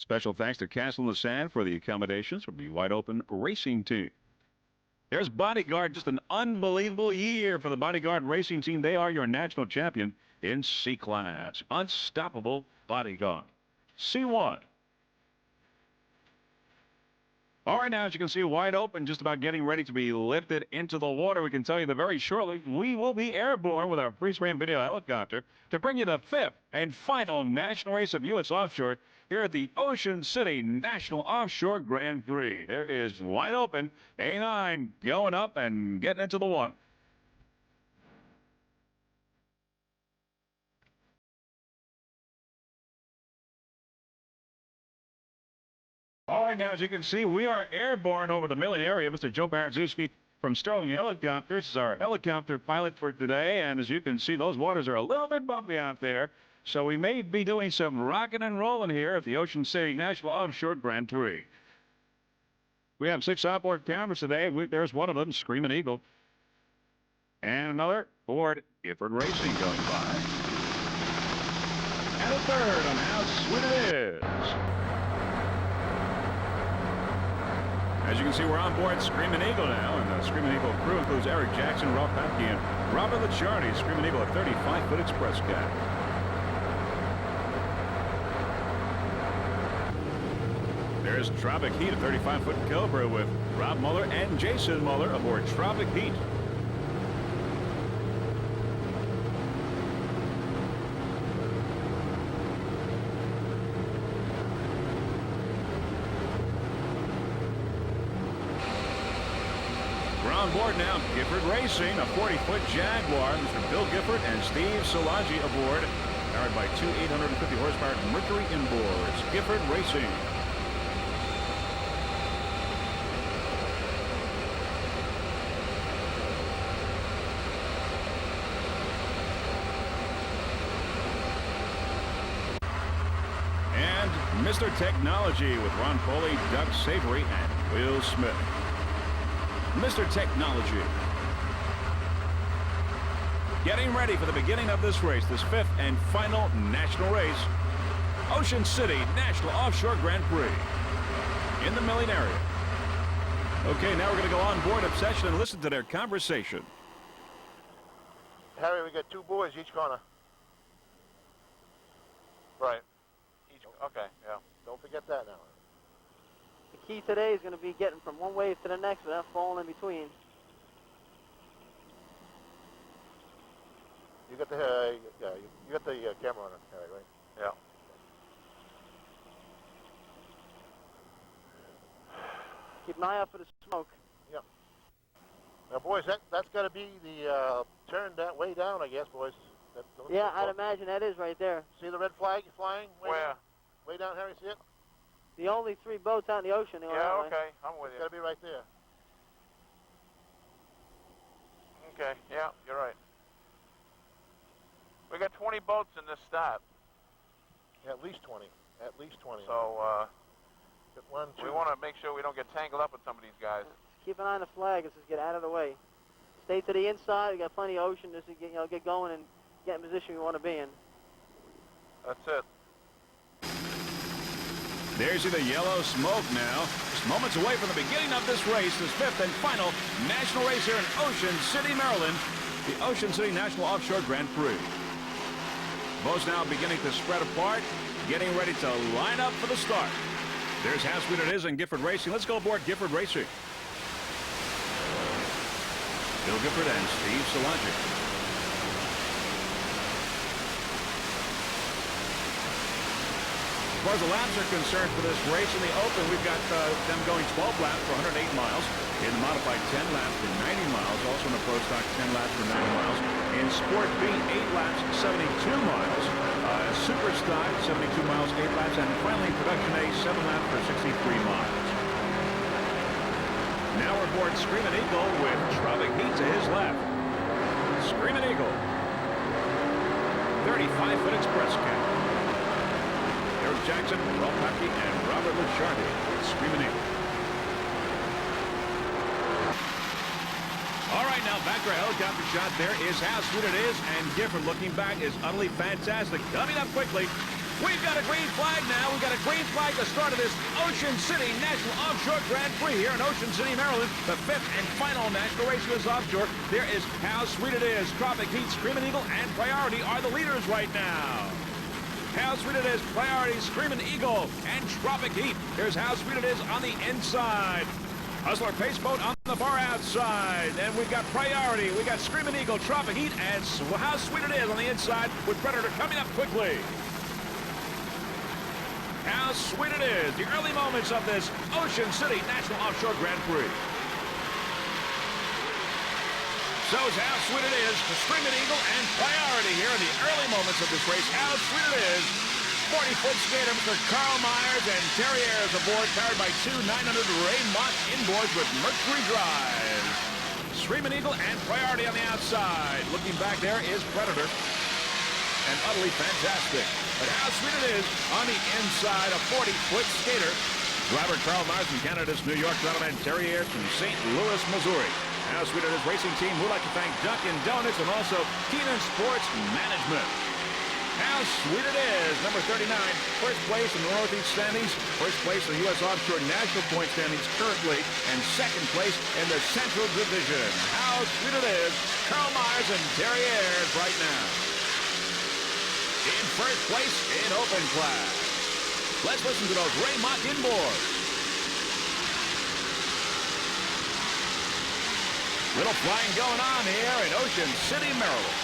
Special thanks to Castle and Sand for the accommodations for the Wide Open Racing Team. There's Bodyguard, just an unbelievable year for the Bodyguard Racing Team. They are your national champion in C-Class. Unstoppable Bodyguard. C1. All right, now, as you can see, Wide Open, just about getting ready to be lifted into the water. We can tell you that very shortly we will be airborne with our free-swam video helicopter to bring you the 5th and final national race of U.S. Offshore here at the Ocean City National Offshore Grand Prix. There is Wide Open, A9 going up and getting into the water. All right, now, as you can see, we are airborne over the Millie area. Mr. Joe Barazuski from Sterling Helicopters is our helicopter pilot for today. And as you can see, those waters are a little bit bumpy out there. So we may be doing some rocking and rolling here at the Ocean City National Offshore Grand Prix. We have 6 outboard cameras today. There's one of them, Screaming Eagle. And another Ford Gifford Racing going by. And a third on How Sweet It Is. As you can see, we're on board Screaming Eagle now, and the Screaming Eagle crew includes Eric Jackson, Ralph Papke, and Robert Licciardi. Screaming Eagle, a 35-foot express cat. There's Tropic Heat, a 35-foot Cobra with Rob Muller and Jason Muller aboard Tropic Heat. We're on board now, Gifford Racing, a 40-foot Jaguar. Mr. Bill Gifford and Steve Szilagyi aboard, powered by 2 850-horsepower Mercury inboards. Gifford Racing. And Mr. Technology with Ron Foley, Doug Savory, and Will Smith. Mr. Technology. Getting ready for the beginning of this race, this 5th and final national race, Ocean City National Offshore Grand Prix in the Millie area. Okay, now we're going to go on board Obsession and listen to their conversation. Harry, we got 2 boys each corner. Right. Okay, yeah. Don't forget that now. The key today is going to be getting from one wave to the next without falling in between. You got the you got the camera on it, Harry, right? Yeah. Keep an eye out for the smoke. Yeah. Now, boys, that's got to be the turn that way down, I guess, boys. Yeah, I'd imagine that is right there. See the red flag flying? Where? Way down, Harry, see it? The only 3 boats out in the ocean. Yeah, okay, I'm with you. It's got to be right there. Okay, yeah, you're right. We got 20 boats in this stop. Yeah, at least 20. At least 20. So, one, two. We want to make sure we don't get tangled up with some of these guys. Keep an eye on the flag. Let's just get out of the way. Stay to the inside. We got plenty of ocean just to get going and get in position we want to be in. That's it. There's the yellow smoke now. Just moments away from the beginning of this race, this 5th and final national race here in Ocean City, Maryland, the Ocean City National Offshore Grand Prix. Boats now beginning to spread apart, getting ready to line up for the start. There's How Sweet It Is in Gifford Racing. Let's go aboard Gifford Racing. Bill Gifford and Steve Szilagyi. As far as the laps are concerned for this race in the open, we've got them going 12 laps for 108 miles. In the modified, 10 laps for 90 miles. Also in the Pro Stock, 10 laps for 90 miles. In Sport B, 8 laps, 72 miles. Super Stock, 72 miles, 8 laps. And finally, Production A, 7 laps for 63 miles. Now we're aboard Screaming Eagle with Tropic Heat to his left. Screaming Eagle. 35-foot express cat. Eric Jackson, Ralph Papke, and Robert Licciardi with Screaming Eagle. All right, now back to our helicopter shot. There is How Sweet It Is, and Gifford looking back is utterly fantastic. Coming up quickly, We've got a green flag now. We've got a green flag to start of this Ocean City National Offshore Grand Prix here in Ocean City, Maryland. The fifth and final national race for this offshore. There is How Sweet It Is, Tropic, Heat, Screaming Eagle, and Priority are the leaders right now. How Sweet It Is, Priority, Screaming Eagle, and Tropic Heat. Here's How Sweet It Is on the inside. Hustler Pace Boat on the far outside. And we've got Priority, we got Screaming Eagle, Tropic Heat, and How Sweet It Is on the inside with Predator coming up quickly. How sweet it is, the early moments of this Ocean City National Offshore Grand Prix. Shows how sweet it is to Screaming Eagle and Priority here in the early moments of this race. How sweet it is. 40-foot skater Mr. Carl Myers and Terry Ayers aboard, powered by two 900 Ray Mott inboards with Mercury drive. Screaming Eagle and Priority on the outside. Looking back there is Predator. And utterly fantastic. But how sweet it is on the inside, a 40-foot skater. Driver Carl Myers from Canada's New York, gentleman Terry Ayers from St. Louis, Missouri. How sweet it is racing team. We'd like to thank Dunkin' Donuts and also Keenan Sports Management. How sweet it is. Number 39, first place in the Northeast standings, first place in the U.S. Offshore National Point standings currently, and second place in the Central Division. How sweet it is. Carl Myers and Terry Ayers right now. In first place in open class. Let's listen to those Ray Mott inboards. Little flying going on here in Ocean City, Maryland.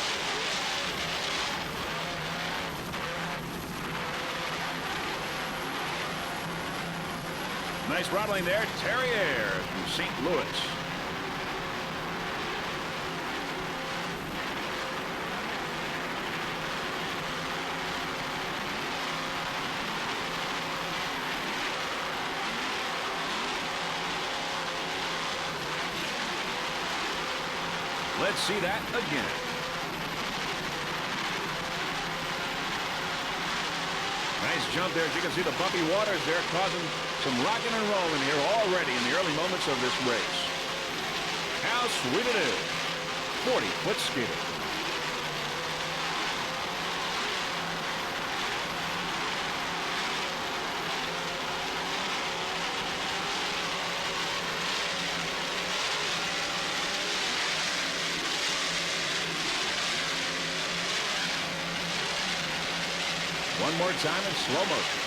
Nice throttling there, Terry Ayers from St. Louis. Let's see that again. Nice jump there. As you can see, the bumpy waters there causing some rocking and rolling here already in the early moments of this race. How sweet it is. 40-foot skater. One more time in slow motion.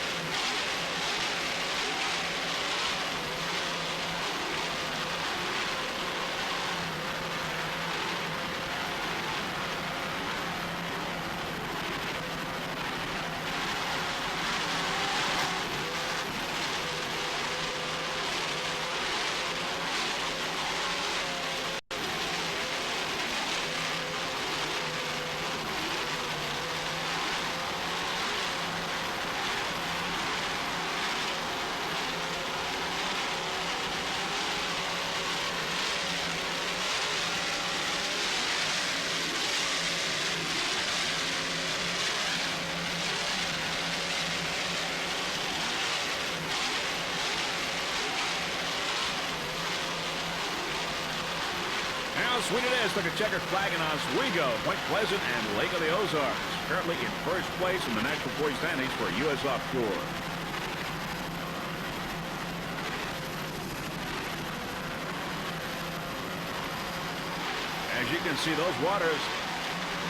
How sweet it is. Look at checkered flag in Oswego, Point Pleasant, and Lake of the Ozarks. Currently in first place in the national point standings for U.S. Offshore. As you can see, those waters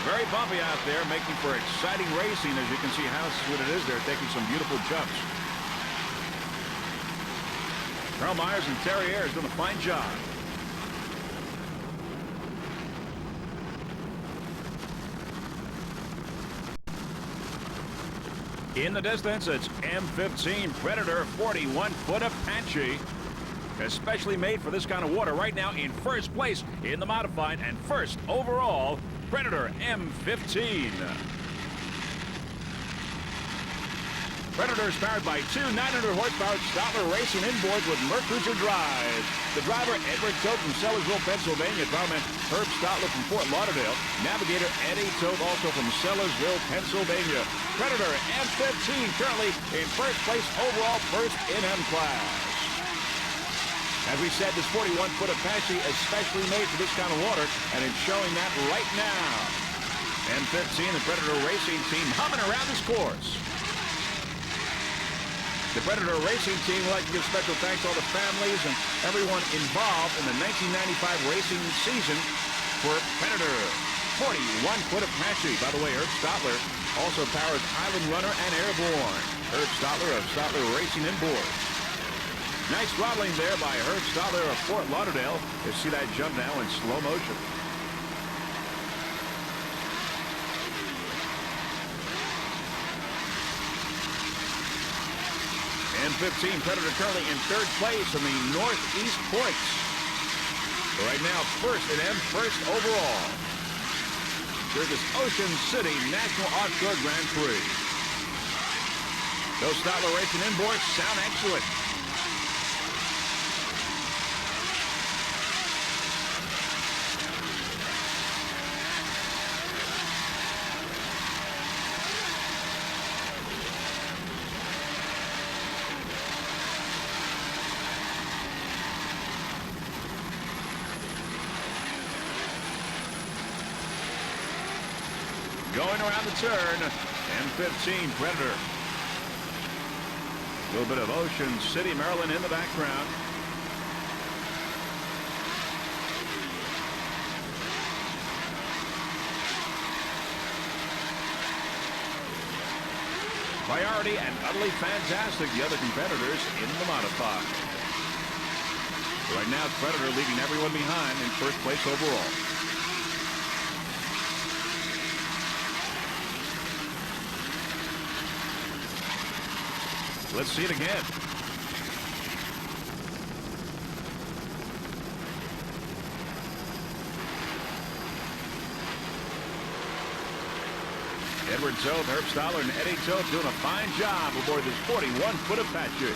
very bumpy out there, making for exciting racing. As you can see how sweet it is, they're taking some beautiful jumps. Carl Myers and Terry Ayers doing a fine job. In the distance, it's M15 Predator 41-foot Apache. Especially made for this kind of water. Right now in first place in the modified and first overall, Predator M15. Predator is powered by two 900 horsepower Stotler racing inboards with Mercury drive. The driver, Edward Toth from Sellersville, Pennsylvania. Driverman, Herb Stotler from Fort Lauderdale. Navigator, Eddie Toth, also from Sellersville, Pennsylvania. Predator M15 currently in first place overall, first in M class. As we said, this 41-foot Apache especially made for this kind of water, and it's showing that right now. M15, the Predator racing team, humming around this course. The Predator Racing Team would like to give special thanks to all the families and everyone involved in the 1995 racing season for Predator. 41-foot Apache. By the way, Herb Stotler also powers Island Runner and Airborne. Herb Stotler of Stotler Racing and Board. Nice throttling there by Herb Stotler of Fort Lauderdale. You see that jump now in slow motion. M15 Predator currently in third place in the Northeast points. Right now, first in M, first overall. Here's this Ocean City National Offshore Grand Prix. Those Stotler Racing inboards sound excellent. Going around the turn, M15 Predator. A little bit of Ocean City, Maryland in the background. Priority and Utterly Fantastic, the other competitors in the modified. Right now, Predator leaving everyone behind in first place overall. Let's see it again. Edward Toth, Herb Stotler, and Eddie Toth doing a fine job aboard this 41-foot Apache.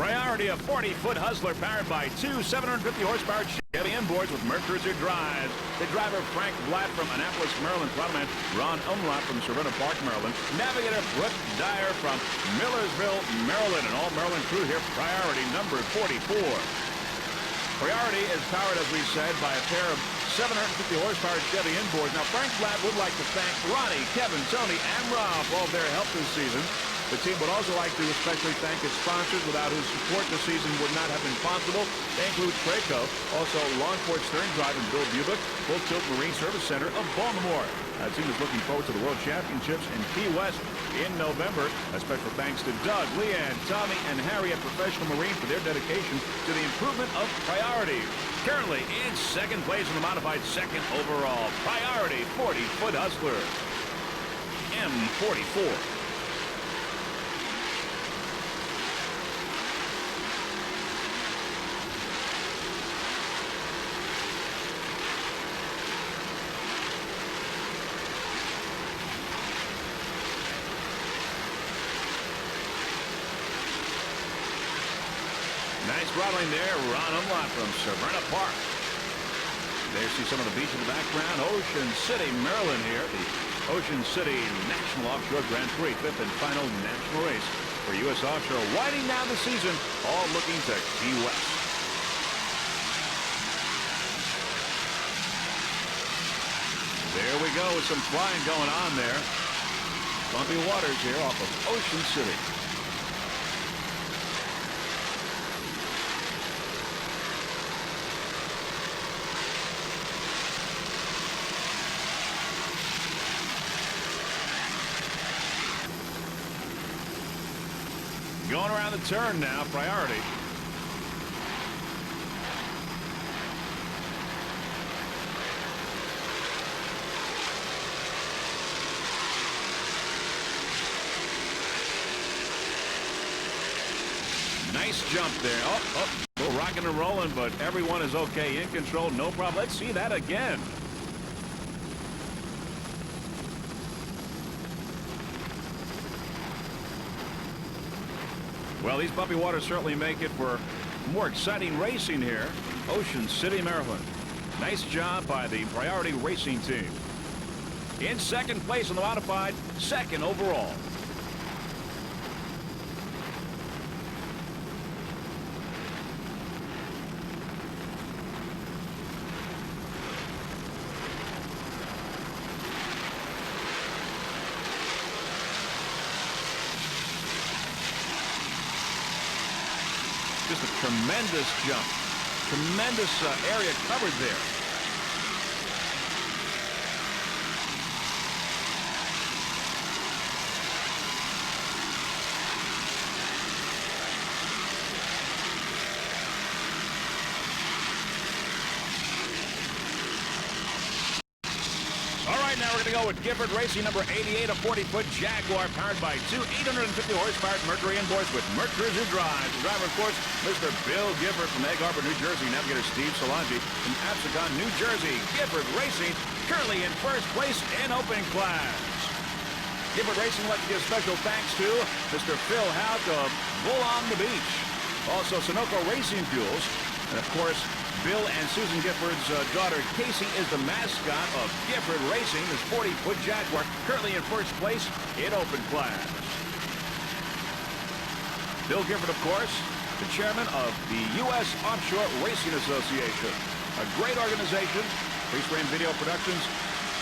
Priority, a 40-foot Hustler powered by two 750-horsepower Chevy inboards with Mercruiser drives. The driver, Frank Blatt from Annapolis, Maryland. Throttle Ron Umlaut from Serena Park, Maryland. Navigator, Brooke Dyer from Millersville, Maryland. And all Maryland crew here, Priority number 44. Priority is powered, as we said, by a pair of 750-horsepower Chevy inboards. Now, Frank Blatt would like to thank Ronnie, Kevin, Tony, and Rob for all their help this season. The team would also like to especially thank its sponsors, without whose support this season would not have been possible. They include Traco, also Longport Stern Drive and Bill Bubick, Full Tilt Marine Service Center of Baltimore. The team is looking forward to the World Championships in Key West in November. A special thanks to Doug, Leanne, Tommy, and Harry at Professional Marine for their dedication to the improvement of Priority. Currently in second place in the modified second overall. Priority 40-foot Hustler. M44. Nice throttling there, Ron Umlaut from Serena Park. There you see some of the beach in the background. Ocean City, Maryland here. The Ocean City National Offshore Grand Prix, fifth and final national race for U.S. Offshore. Winding down the season, all looking to Key West. There we go with some flying going on there. Bumpy waters here off of Ocean City. Going around the turn now, Priority. Nice jump there. Oh, still rocking and rolling, but everyone is okay, in control, no problem. Let's see that again. Well, these bumpy waters certainly make it for more exciting racing here. Ocean City, Maryland. Nice job by the Priority Racing team. In second place on the modified, second overall. Just a tremendous jump. Tremendous area covered there. Now we're going to go with Gifford Racing number 88, a 40-foot Jaguar powered by two 850 horsepower Mercury inboards with Mercury drive. The driver, of course, Mr. Bill Gifford from Egg Harbor, New Jersey. Navigator Steve Solangi from Absecon, New Jersey. Gifford Racing currently in first place in open class. Gifford Racing wants to give special thanks to Mr. Phil Houck of Bull on the Beach. Also, Sunoco Racing Fuels. And, of course, Bill and Susan Gifford's daughter, Casey, is the mascot of Gifford Racing, this 40-foot Jaguar, currently in first place in open class. Bill Gifford, of course, the chairman of the U.S. Offshore Racing Association. A great organization. Prix Video Productions,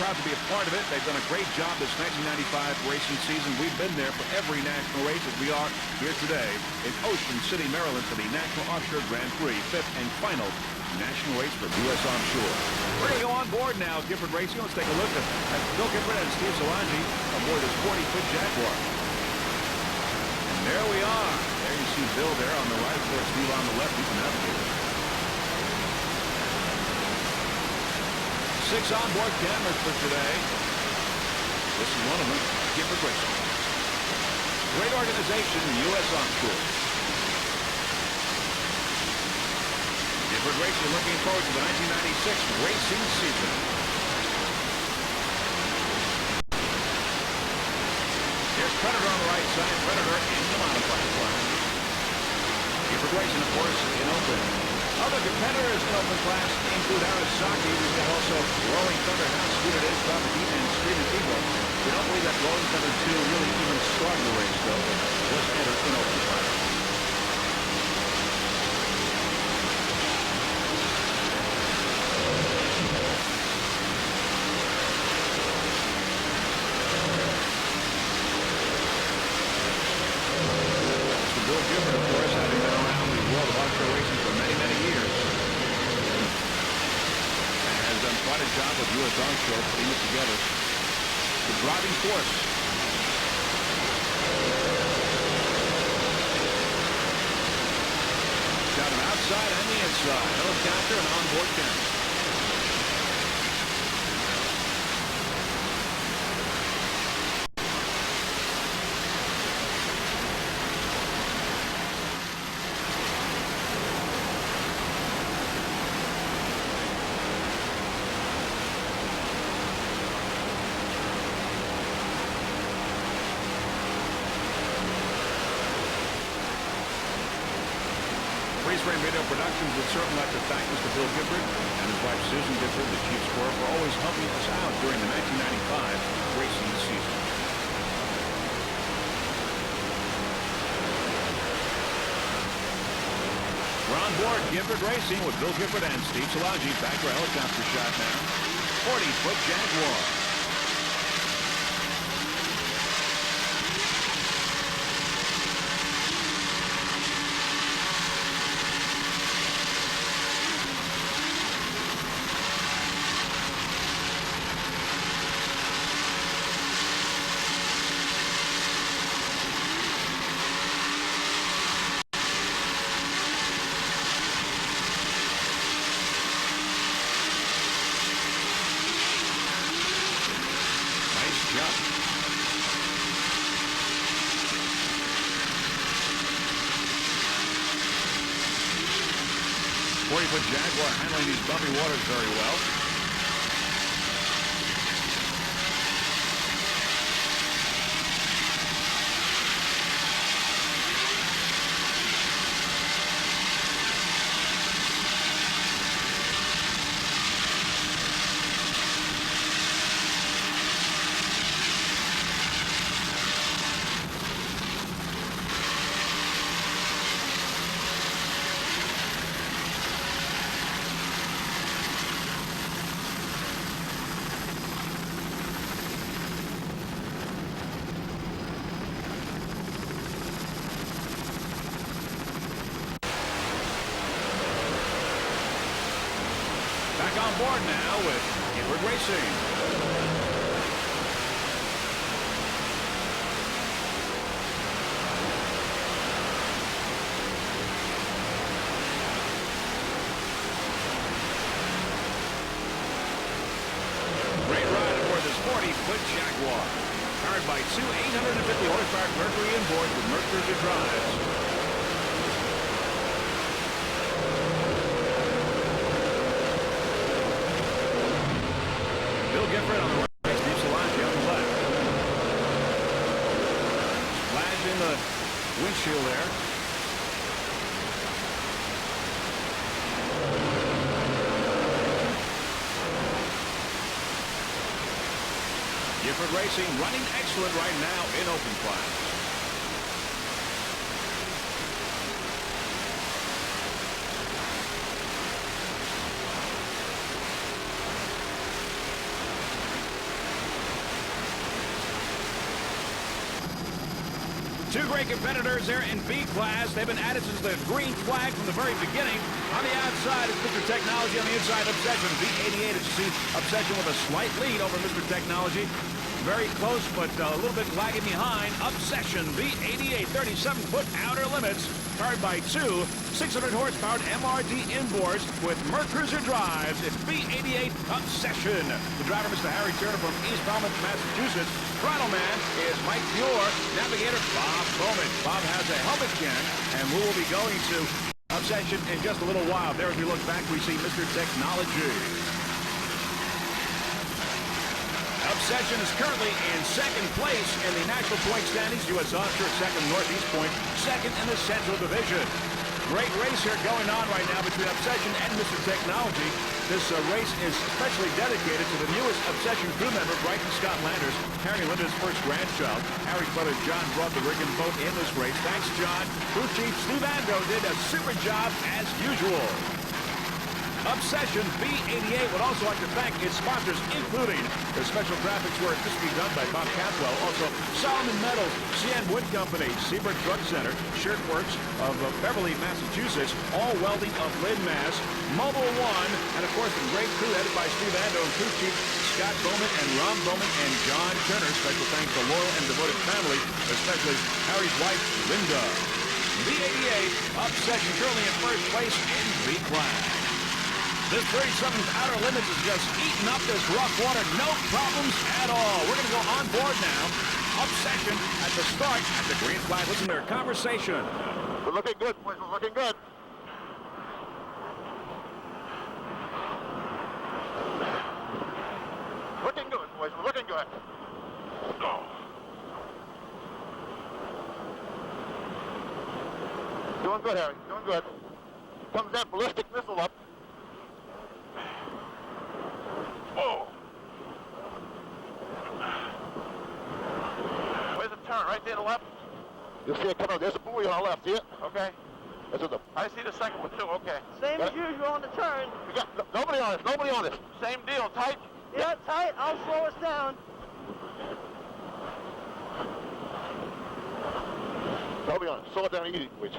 proud to be a part of it. They've done a great job this 1995 racing season. We've been there for every national race as we are here today in Ocean City, Maryland for the National Offshore Grand Prix, fifth and final national race for U.S. Offshore. We're going to go on board now, Gifford Racing. Let's take a look at Bill Gifford and Steve Solangi aboard this 40-foot Jaguar. And there we are. There you see Bill there on the right, of course, Steve on the left. He's the navigator. 6 onboard cameras for today. This is one of them, Gifford Racing. Great organization, U.S. Offshore. Gifford Racing looking forward to the 1996 racing season. Here's Predator on the right side. Predator in the modified class. Gifford Racing, of course, in open. Other competitors in open class include Arasaki. We've got also Rolling Thunder, House Scooter, is Tropic, and Screaming Eagle. We don't believe that Rolling Thunder 2 really even started the race, though, but was entered in open class. Bill Gifford, of course, having been around the world of offshore racing for many, many years. And has done quite a job with U.S. Offshore putting it together. The driving force. Got an outside and the inside. Helicopter and onboard camera. Prix Video Productions would certainly like to thank Mr. Bill Gifford and his wife Susan Gifford, the chief scorer, for always helping us out during the 1995 racing season. We're on board Gifford Racing with Bill Gifford and Steve Solangi. Back for a helicopter shot now. 40-foot Jaguar. 40-foot Jaguar handling these bumpy waters very well. Back on board now with Gifford Racing. Great ride aboard this 40-foot Jaguar. Powered by two 850 horsepower Mercury inboards with Mercury drives. Gifford on the right, Steve Solange on the left. Splash in the windshield there. Gifford Racing running excellent right now in open class. Two great competitors there in B class. They've been added since the green flag from the very beginning. On the outside is Mr. Technology. On the inside, Obsession. B88, as you see, Obsession with a slight lead over Mr. Technology. Very close, but a little bit lagging behind. Obsession, B88, 37-foot outer limits. Powered by two 600-horsepower MRD inboards with Mercruiser drives. It's B88 Obsession. The driver, Mr. Harry Turner from East Falmouth, Massachusetts. Throttle man is Mike Muir. Navigator, Bob Bowman. Bob has a helmet can, and we will be going to Obsession in just a little while. There, as we look back, we see Mr. Technology. Obsession is currently in second place in the national point standings. U.S. Offshore second, Northeast Point second in the Central Division. Great race here going on right now between Obsession and Mr. Technology. This race is especially dedicated to the newest Obsession crew member, Brighton Scott Landers, Harry Linda's first grandchild. Harry's brother John brought the rig and boat in this race. Thanks, John. Crew Chief Steve Ando did a super job as usual. Obsession B88 would also like to thank its sponsors, including the special graphics work this will be done by Bob Catwell, also Solomon Metals, CN Wood Company, Seabird Drug Center, Shirtworks of Beverly, Massachusetts, All Welding of Lynn, Mass, Mobile One, and of course the great crew headed by Steve Ando and crew chief Scott Bowman and Ron Bowman and John Turner. Special thanks to loyal and devoted family, especially Harry's wife, Linda. B88 Obsession currently in first place in B class. This 37th outer limits is just eating up this rough water. No problems at all. We're going to go on board now. Obsession at the start at the green flag. Listen to their conversation. We're looking good, boys. We're looking good. Looking good, boys. We're looking good. Oh. Doing good, Harry. Doing good. Comes that ballistic missile up. Oh. Where's the turn? Right there to the left? You'll see it coming up. There's a buoy on our left. See it? Okay. That's the. I see the second one too. Okay. Same as usual on the turn. We got nobody on it. Nobody on it. Same deal. Tight. Yeah, tight. I'll slow us down. Nobody on it. Slow it down easy, boys.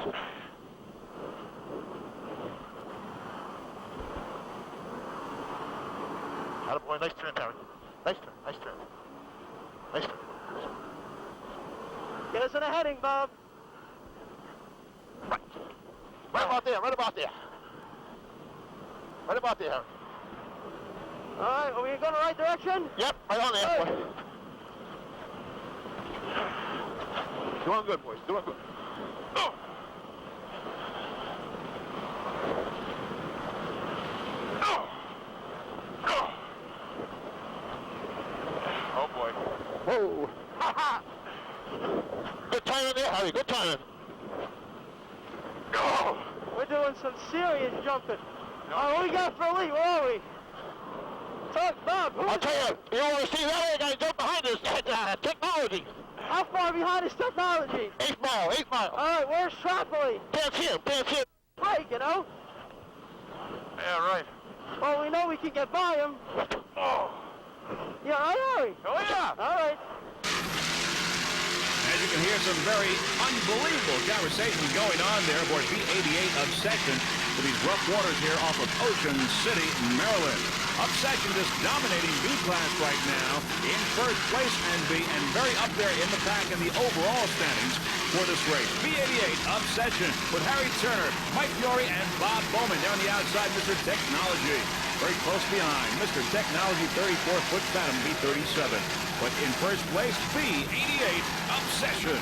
Attaboy, nice turn, Harry. Nice turn, nice turn. Nice turn. Get us in a heading, Bob. Right. Right about there, right about there. Right about there, Harry. All right, are we going the right direction? Yep, right on there. Hey. Boy. Doing good, boys, doing good. Oh. Good timing there, Harry. Good timing. Oh. We're doing some serious jumping. Oh, what we got for a lead? Where are we? Talk, Bob. I'll tell you, you want to see that? You got to jump behind us. Technology. How far behind is technology? 8 mile. 8 mile. All right, where's Tropic? Can't see him. Can't see him. Right, you know? Yeah, right. Well, we know we can get by him. Oh. Yeah, all right. Oh, yeah. All right. As you can hear, some very unbelievable conversation going on there aboard B-88 Obsession for these rough waters here off of Ocean City, Maryland. Obsession just dominating B-class right now in first place and very up there in the pack in the overall standings for this race. B-88 Obsession with Harry Turner, Mike Fiore, and Bob Bowman. There on the outside, Mr. Technology. Very close behind, Mr. Technology, 34-foot Phantom, B-37. But in first place, B-88 Obsession.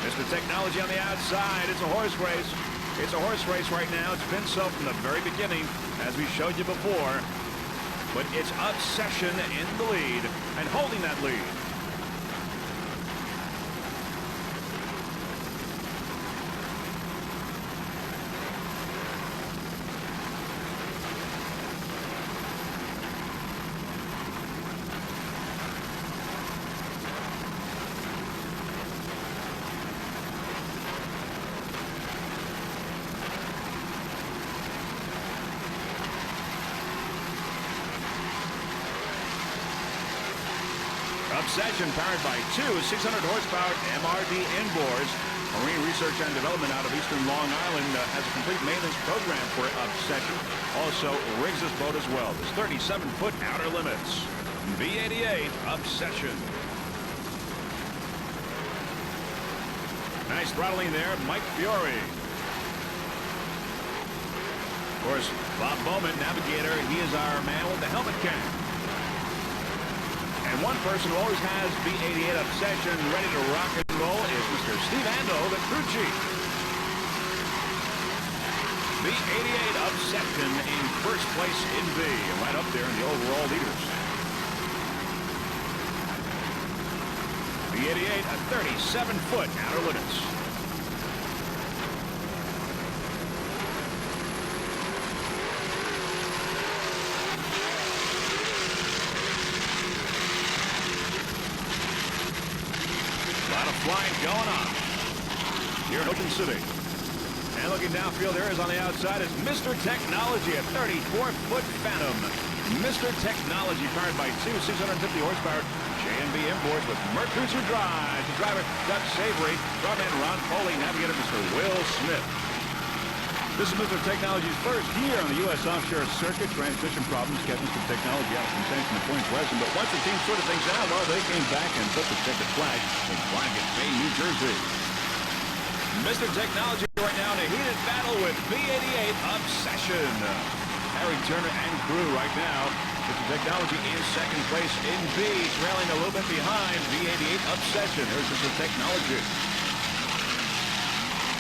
Mr. Technology on the outside. It's a horse race. It's a horse race right now. It's been so from the very beginning, as we showed you before. But it's Obsession in the lead and holding that lead. Obsession powered by two 600 horsepower MRD inboards. Marine Research and Development out of eastern Long Island has a complete maintenance program for Obsession. Also rigs this boat as well. This 37-foot outer limits. B-88 Obsession. Nice throttling there, Mike Fiore. Of course, Bob Bowman, navigator, he is our man with the helmet cap. And one person who always has B-88 Obsession ready to rock and roll is Mr. Steve Ando, the crew chief. B-88 Obsession in first place in B, right up there in the overall leaders. B-88, a 37-foot outer limits. Flying going on here in Ocean City. And looking downfield there is on the outside is Mr. Technology, a 34-foot Phantom. Mr. Technology powered by two 650 horsepower J&B inboards with Mercruiser drive. The driver, Doug Savory. Drawman Ron Foley. Navigator, Mr. Will Smith. This is Mr. Technology's first year on the U.S. Offshore circuit. Transmission problems kept Mr. Technology out of contention at Point Pleasant. But once the team sorted things out, well, they came back and put the checkered flag in Blankett Bay, New Jersey. Mr. Technology right now in a heated battle with B-88 Obsession. Harry Turner and crew right now. Mr. Technology in second place in B, trailing a little bit behind B-88 Obsession. There's Mr. Technology.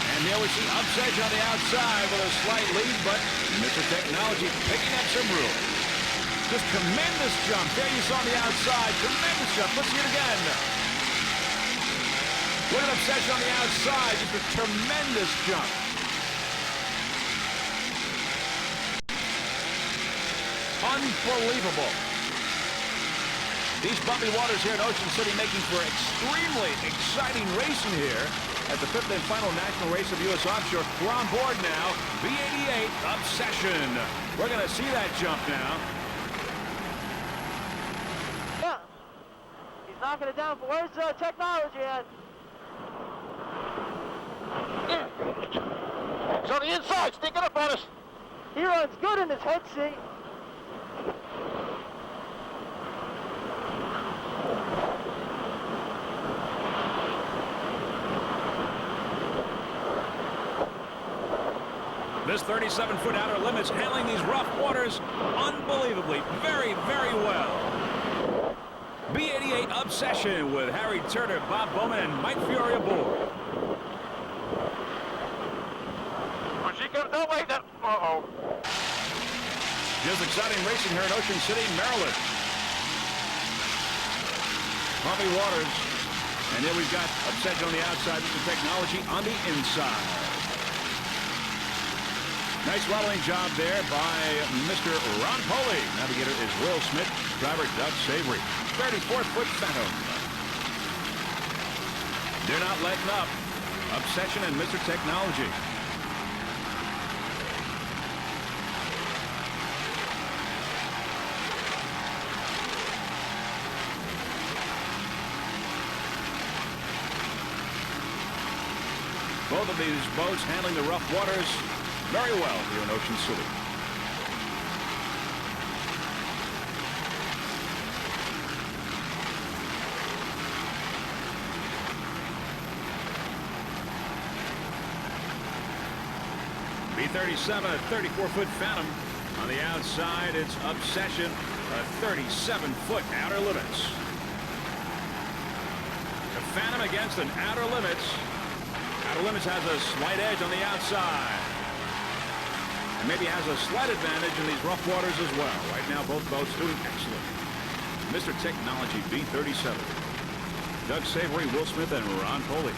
And here we see Obsession on the outside with a slight lead, but Mr. Technology picking up some room. Just tremendous jump. There you saw on the outside. Tremendous jump. Let's see it again. Look at Obsession on the outside. Just a tremendous jump. Unbelievable. These bumpy waters here in Ocean City making for extremely exciting racing here at the fifth and final national race of U.S. Offshore. We're on board now. B-88 Obsession. We're going to see that jump now. Yeah. He's knocking it down. But where's Technology at? It's on the inside, sneaking up on us. He runs good in his head seat. This 37-foot outer limits handling these rough waters unbelievably, very, very well. B-88 Obsession with Harry Turner, Bob Bowman, and Mike Fiore aboard. When she comes that way, then... Uh-oh. Just exciting racing here in Ocean City, Maryland. bumpy waters. And then we've got Obsession on the outside, Mr. Technology on the inside. Nice throttling job there by Mr. Ron Poley. Navigator is Will Smith. Driver Doug Savory. 34-foot Phantom. They're not letting up. Obsession and Mr. Technology. Both of these boats handling the rough waters very well here in Ocean City. B-37, a 34-foot Phantom. On the outside, it's Obsession, a 37-foot Outer Limits. The Phantom against an Outer Limits. Outer Limits has a slight edge on the outside. And maybe has a slight advantage in these rough waters as well. Right now, both boats doing excellent. Mr. Technology, B-37. Doug Savory, Will Smith, and Ron Poley.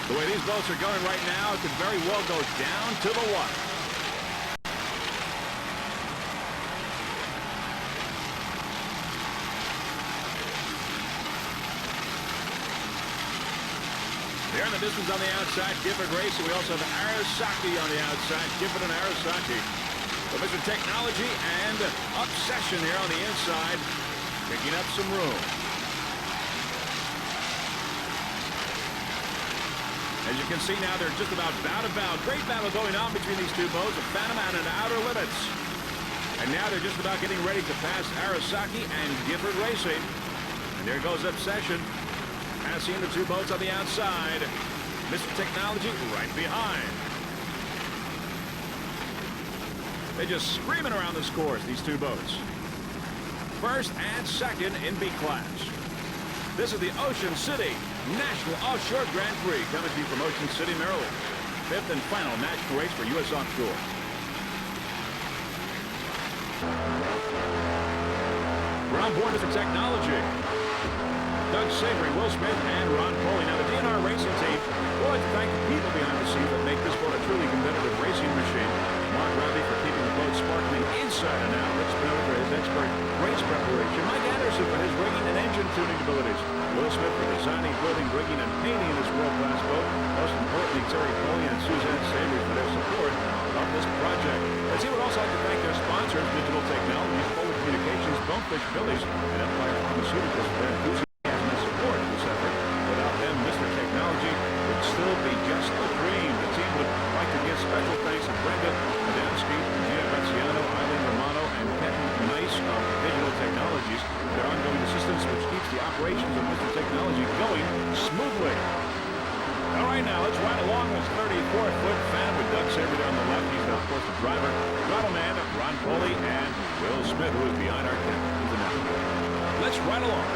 The way these boats are going right now, it could very well go down to the wire. There in the distance on the outside, Gifford Racing. We also have Arasaki on the outside, Gifford and Arasaki. So Mr. Technology and Obsession here on the inside, picking up some room. As you can see now, they're just about bow to bow. Great battle going on between these two boats, a Phantom and an Outer Limits. And now they're just about getting ready to pass Arasaki and Gifford Racing. And there goes Obsession, passing the two boats on the outside. Mr. Technology right behind. They're just screaming around this course, these two boats. First and second in B class. This is the Ocean City National Offshore Grand Prix coming to you from Ocean City, Maryland. Fifth and final national race for U.S. Offshore. We're on board Mr. Technology. Doug Savory, Will Smith, and Ron Poley. Now, the DNR racing team, we'd like to thank the people behind the scenes that make this boat a truly competitive racing machine. Mark Riley for keeping the boat sparkling inside and out. Rick Spinelli for his expert race preparation. Mike Anderson for his rigging and engine tuning abilities. Will Smith for designing, building, rigging, and painting this world-class boat. Most importantly, Terry Poley and Suzanne Savory for their support of this project. As he would also like to thank their sponsors, Digital Technologies, Polar Communications, Bonefish Billies, and Empire Pharmaceuticals for their enthusiasm and support in this effort. Without them, Mr. Technology would still be just a dream. The team would like to give special thanks to Brenda Adamski, Gina Graziano, Eileen Romano, and Kenton Nice of Digital Technologies. Their ongoing assistance, which keeps the operations of Mr. Technology going smoothly. All right, now let's ride along this 34-foot Phantom with Doug Savory down the left. He's now, of course, the driver. Throttle man, Ron Poley, and Will Smith, who is behind our captain. He's the navigator. Let's ride along.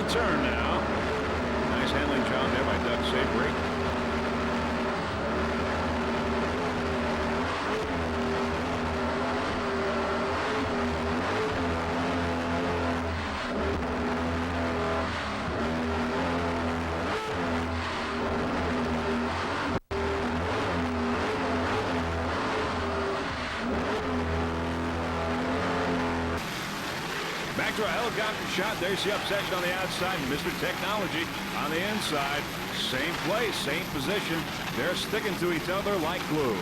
Turn now. Nice handling job there by Doug Savory. Back to a helicopter shot. There's the Obsession on the outside and Mr. Technology on the inside. Same place, same position. They're sticking to each other like glue.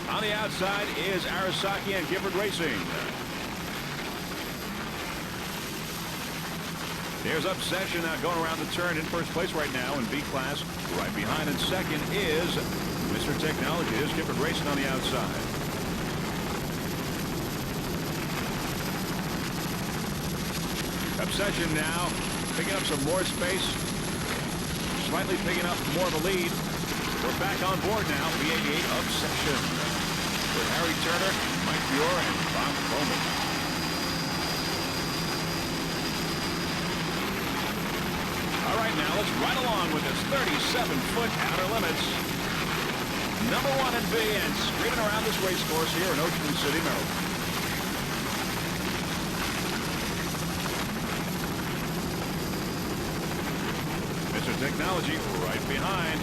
On the outside is Arasaki and Gifford Racing. There's Obsession now going around the turn in first place right now in B class. Right behind in second is Mr. Technology. There's Gifford racing on the outside. Obsession now picking up some more space. Slightly picking up more of a lead. We're back on board now. B88 Obsession with Harry Turner, Mike Fiore, and Bob Bowman. All right, now let's ride along with this 37-foot outer limits. Number 1 in B and screaming around this race course here in Ocean City, Maryland. Mr. Technology right behind.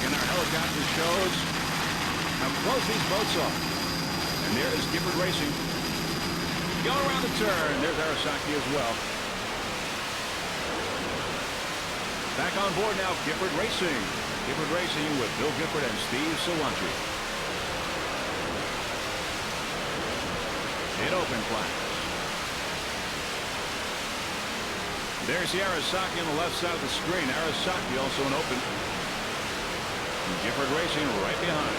Helicopter shows how close these boats are. And there is Gifford racing. Going around the turn. There's Arasaki as well. Back on board now, Gifford racing. Gifford racing with Bill Gifford and Steve Sawanchi. In open class. There's the Arasaki on the left side of the screen. Arasaki also in open. Gifford racing right behind.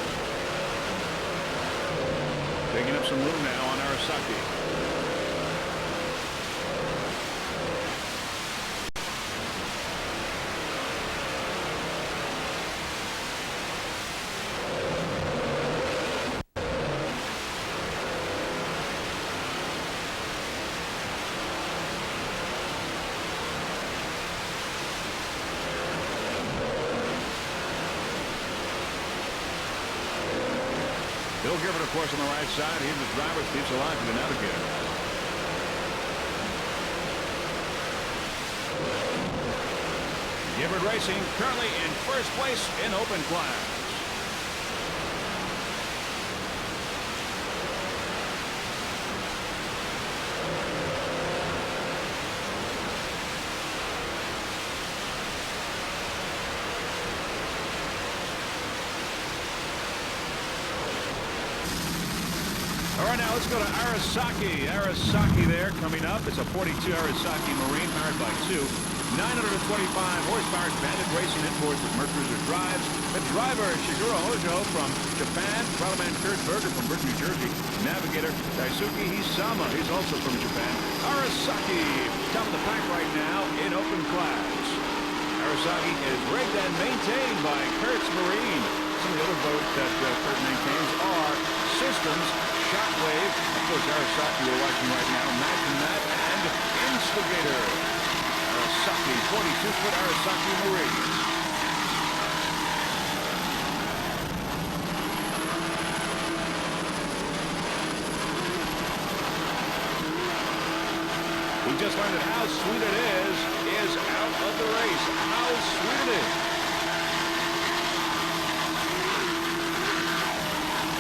Taking up some room now on Arasaki. Bill Gifford, of course, on the right side. He's the driver. Steve Sawanchi, the navigator. Gifford racing currently in first place in open class. All right, now let's go to Arasaki. Arasaki there coming up. It's a 42 Arasaki Marine powered by 925 horsepower Bandit Racing inboards with Mercruiser drives. The driver, Shiguro Hojo from Japan. Throttle Kurt Berger from Britain, New Jersey. Navigator, Daisuke Hisama. He's also from Japan. Arasaki, top of the pack right now in open class. Arasaki is rigged and maintained by Kurt's Marine. Some of the other boats that Kurt maintains are Systems, Shockwave, of course Arasaki we're watching right now, Imagine That, and Instigator. Arasaki, 42-foot Arasaki Marine. We just learned that How Sweet It is out of the race. How sweet it is.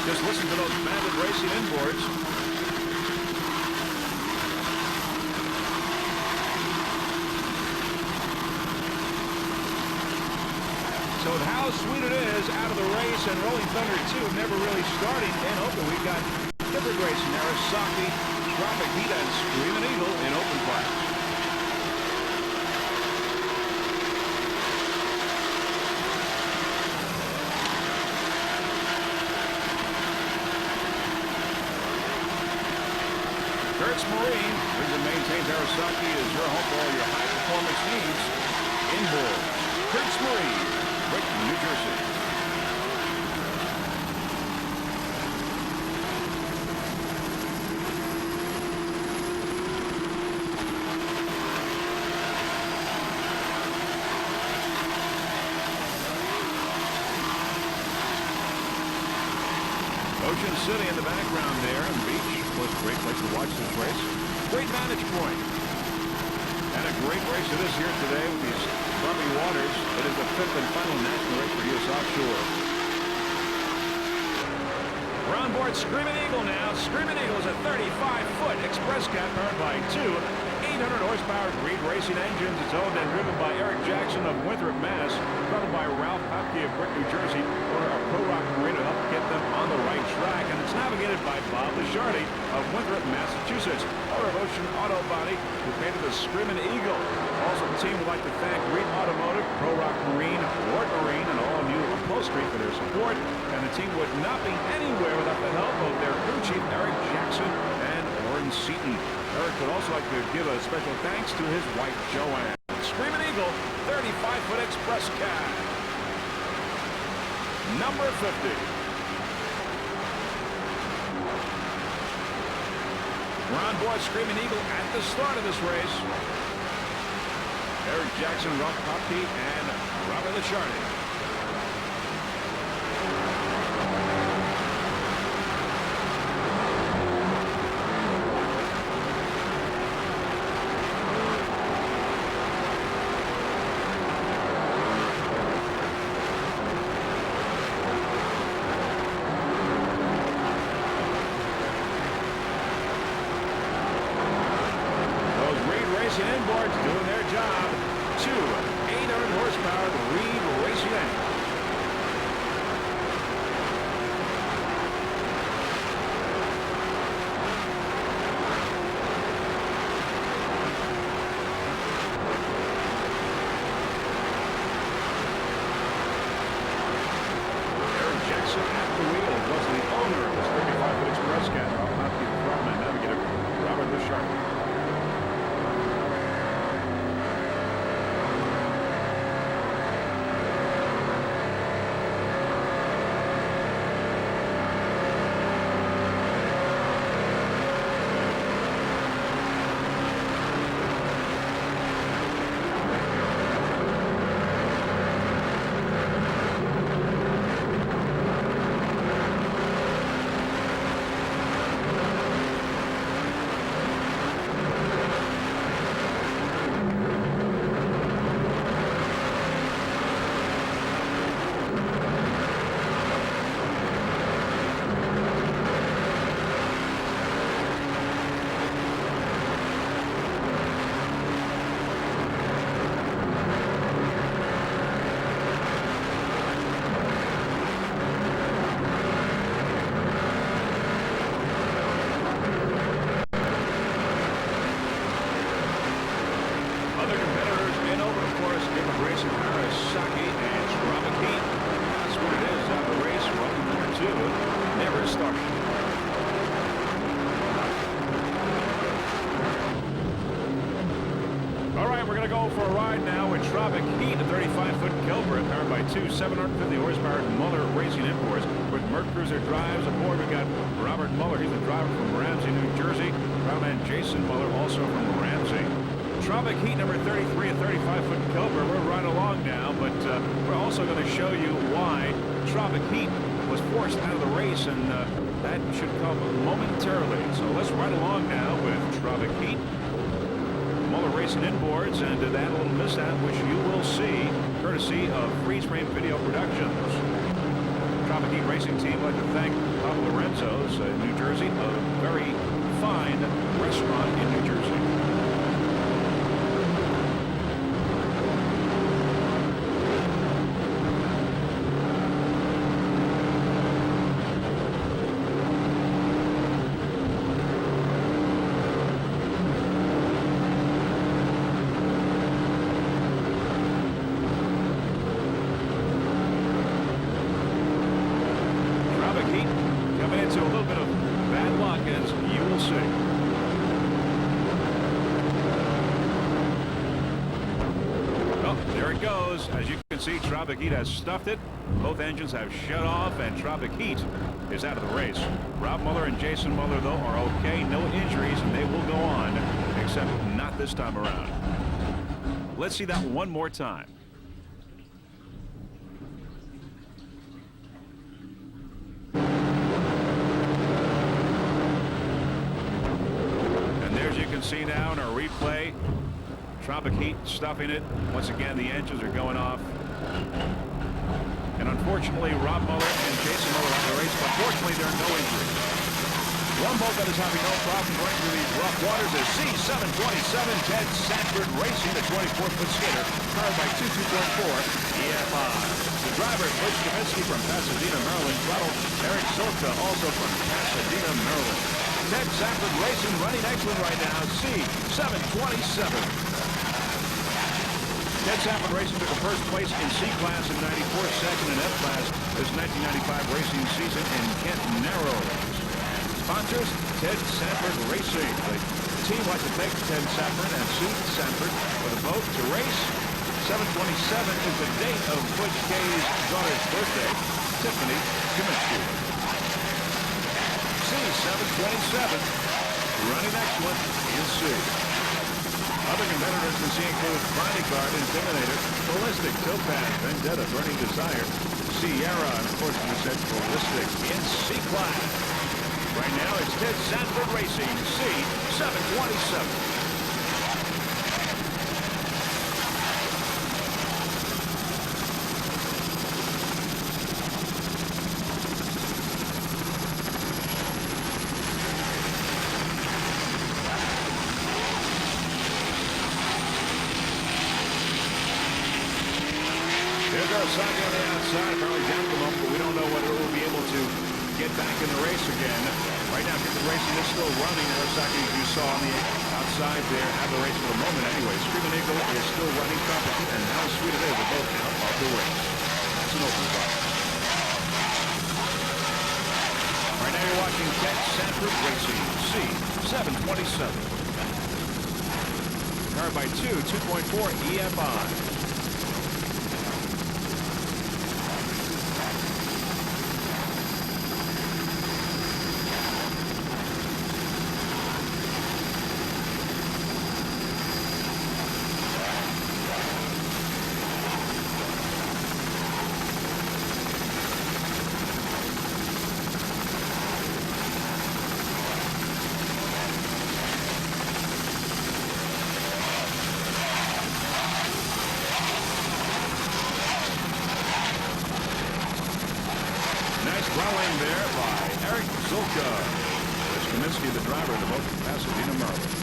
Just listen to those Bandit Racing inboards. So How Sweet It Is out of the race, and Rolling Thunder 2 never really starting in open. We've got Gifford racing, Arasaki, Tropic, Heat, and Screaming Eagle in open class. Kurt's Marine brings and maintains Arasaki as your home for all your high-performance needs. Inboard, Kurt's Marine, Britain, New Jersey. Ocean City in the background there, and beach. Of course, a great place to watch this race. Great vantage point. And a great race it is here today with these bumpy waters. It is the 5th and final national race for U.S. Offshore. We're on board Screaming Eagle now. Screaming Eagle is a 35-foot express cat powered by two 800-horsepower Reed racing engines. It's owned and driven by Eric Jackson of Winthrop, Mass. Throttled by Ralph Hopke of Brick, New Jersey, or a Pro Rock Marine to help get them on the right track. And it's navigated by Bob Lashardy of Winthrop, Massachusetts. Our Ocean Auto Body, who painted the Screaming Eagle. Also, the team would like to thank Reed Automotive, Pro Rock Marine, Ward Marine, and all new upholstery for their support. And the team would not be anywhere without the help of their crew chief, Eric Jackson, and Warren Seaton. Eric would also like to give a special thanks to his wife, Joanne. Screaming Eagle, 35-foot express cab. Number 50. We're on board Screaming Eagle at the start of this race. Eric Jackson, Ralph Hopke, and Robert Lashardy. Inboards doing their job. Two 800-horsepower Reed racing engines. Eric Jackson at the wheel was the owner of this 35-foot express cat. I'll not be the front man navigator, Robert Lashardy. Racing Arasaki and Tropic. That's what it is on the race. Welcome number 2. Never started. All right, we're going to go for a ride now with Tropic Heat, a 35-foot Gilbert powered by two 750-horsepower Muller racing imports with Merc Cruiser drives aboard. We've got Robert Muller. He's the driver from Ramsey, New Jersey. Driverman Jason Muller, also from Ramsey. Tropic Heat number 33, a 35-foot Cobra. We're right along now, but we're also going to show you why Tropic Heat was forced out of the race, and that should come momentarily. So let's ride along now with Tropic Heat. Muller Racing inboards, and that little mishap, which you will see courtesy of Freeze Frame Video Productions. Tropic Heat Racing team would like to thank Papa Lorenzo's in New Jersey, a very fine restaurant in New Jersey. Coming into a little bit of bad luck, as you will see. Oh, there it goes. As you can see, Tropic Heat has stuffed it. Both engines have shut off, and Tropic Heat is out of the race. Rob Muller and Jason Muller, though, are okay. No injuries, and they will go on, except not this time around. Let's see that one more time. See now in our replay, Tropic heat stuffing it. Once again, the engines are going off. And unfortunately, Rob Muller and Jason Muller on the race, but fortunately, there are no injuries. One boat that is having no problem going through these rough waters is C727 Ted Sanford Racing, the 24-foot skater, powered by 22.4 EFI. The driver, Butch Kaminsky from Pasadena, Maryland, throttle Eric Zilka, also from Pasadena, Maryland. Ted Sanford Racing running excellent right now, C727. Ted Sanford Racing took a first place in C-Class in '94, second in F-Class this 1995 racing season in Kent Narrows. Sponsors, Ted Sanford Racing. The team wants to thank Ted Sanford and Sue Sanford for the boat to race. 727 is the date of Butch K's daughter's birthday, Tiffany Kaminsky. C727, running excellent in C. Other competitors in C include Bodyguard, Intimidator, Ballistic, Topaz, Vendetta, Burning Desire, Sierra, and of course we said Ballistic in C-Class. Right now, it's Ted Sanford Racing, C727. There's Arasaki on the outside, probably down at the moment, but we don't know whether we'll be able to get back in the race again. Right now, Gifford Racing is still running. Arasaki, as you saw on the outside there, have the race for the moment anyway. Screaming Eagle is still running Tropic, and how sweet it is, they're both out of the race. That's an open fight. Right now, you're watching Ted Sanford Racing, C727. Powered by 2.4 EFI. Rallying there by Eric Zilka. There's Kaminsky, the driver of the boat from Pasadena, Maryland.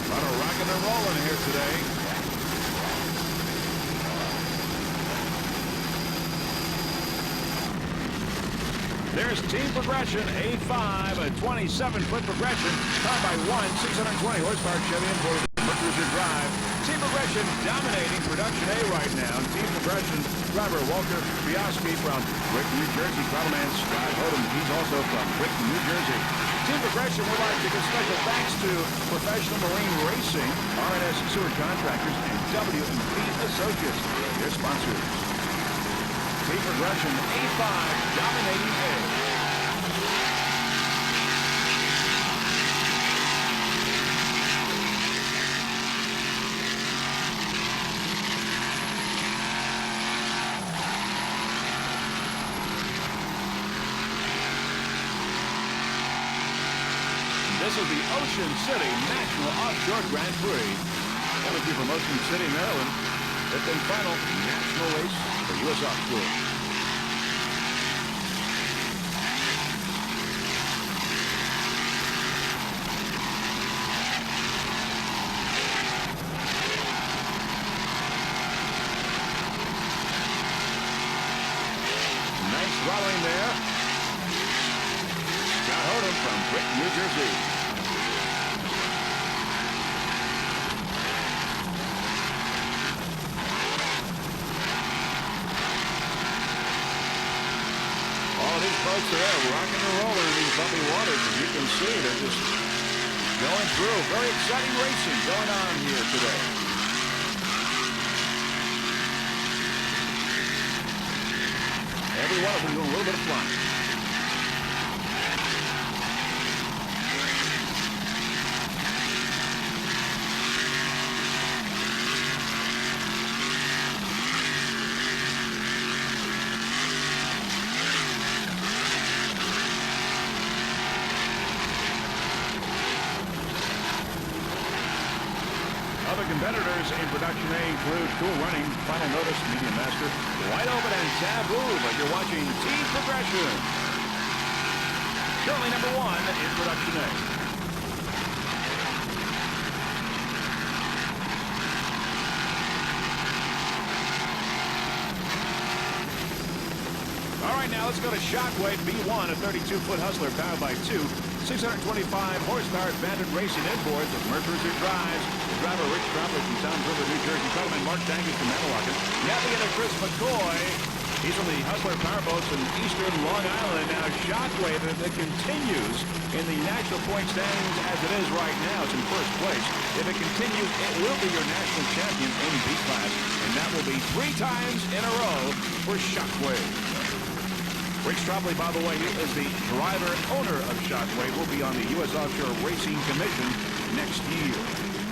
A lot of rocking and rolling here today. There's Team Progression, A5, a 27-foot progression, powered by one 620 horsepower Chevy imported Mercury Drive. Team Progression dominating Production A right now. Team Progression driver Walter Bioski from Brick, New Jersey. Travelman Scott Odom, he's also from Brick, New Jersey. Team Progression would like to give special thanks to Professional Marine Racing, R&S Sewer Contractors, and W&P Associates, their sponsors. Team Progression, A5, dominating A. This is the Ocean City National Offshore Grand Prix. Coming to you from Ocean City, Maryland. Fifth and final national race for U.S. Offshore. Nice rallying there. Scott Odom from Brick, New Jersey. Folks are rocking and rolling in these bumpy waters. As you can see, they're just going through. Very exciting racing going on here today. Every one of them doing a little bit of flying. production A include Cool Running, Final Notice, Medium Master, Wide Open, and Taboo. But you're watching Team Progression. Currently number 1 in production A. All right, now let's go to Shockwave B1, a 32-foot Hustler powered by 2 625 horsepower Bandit Racing inboards with Mercury drives. The driver, Rich Tropic from Sanford, New Jersey. Cuttleman Mark Dangus from Manawaka. Navigator Chris McCoy. He's on the Hustler Powerboats in eastern Long Island. Now Shockwave, if it continues in the national point standings as it is right now, it's in first place. If it continues, it will be your national champion in B-Class. And that will be 3 times in a row for Shockwave. Rich Tropley, by the way, is the driver and owner of Shockwave, will be on the U.S. Offshore Racing Commission next year.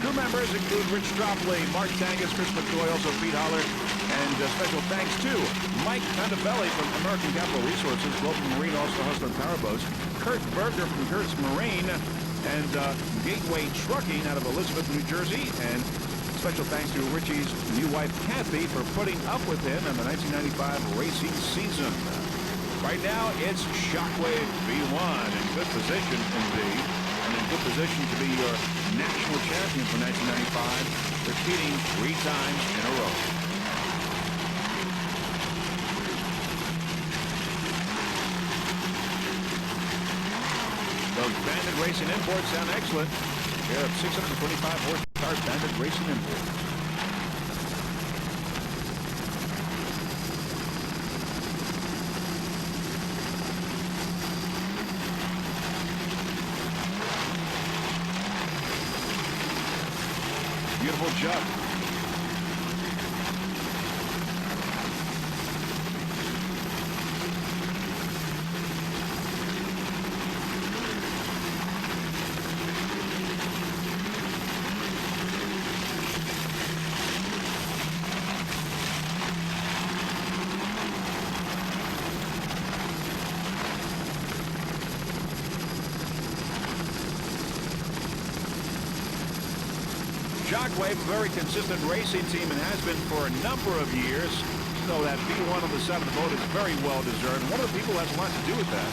Crew members include Rich Tropley, Mark Tangus, Chris McCoy, also Pete Holler, and special thanks to Mike Condavelli from American Capital Resources, Global Marine, also Hustler Powerboats, Kurt Berger from Kurt's Marine, and Gateway Trucking out of Elizabeth, New Jersey, and special thanks to Richie's new wife, Kathy, for putting up with him in the 1995 racing season. Right now, it's Shockwave B1 in good position in B, and in good position to be your national champion for 1995, repeating 3 times in a row. Those Bandit Racing imports sound excellent. Pair of 625 horsepower Bandit Racing imports. Beautiful job. Shockwave, a very consistent racing team and has been for a number of years. So that B1 on the 7th boat is very well deserved. And one of the people who has a lot to do with that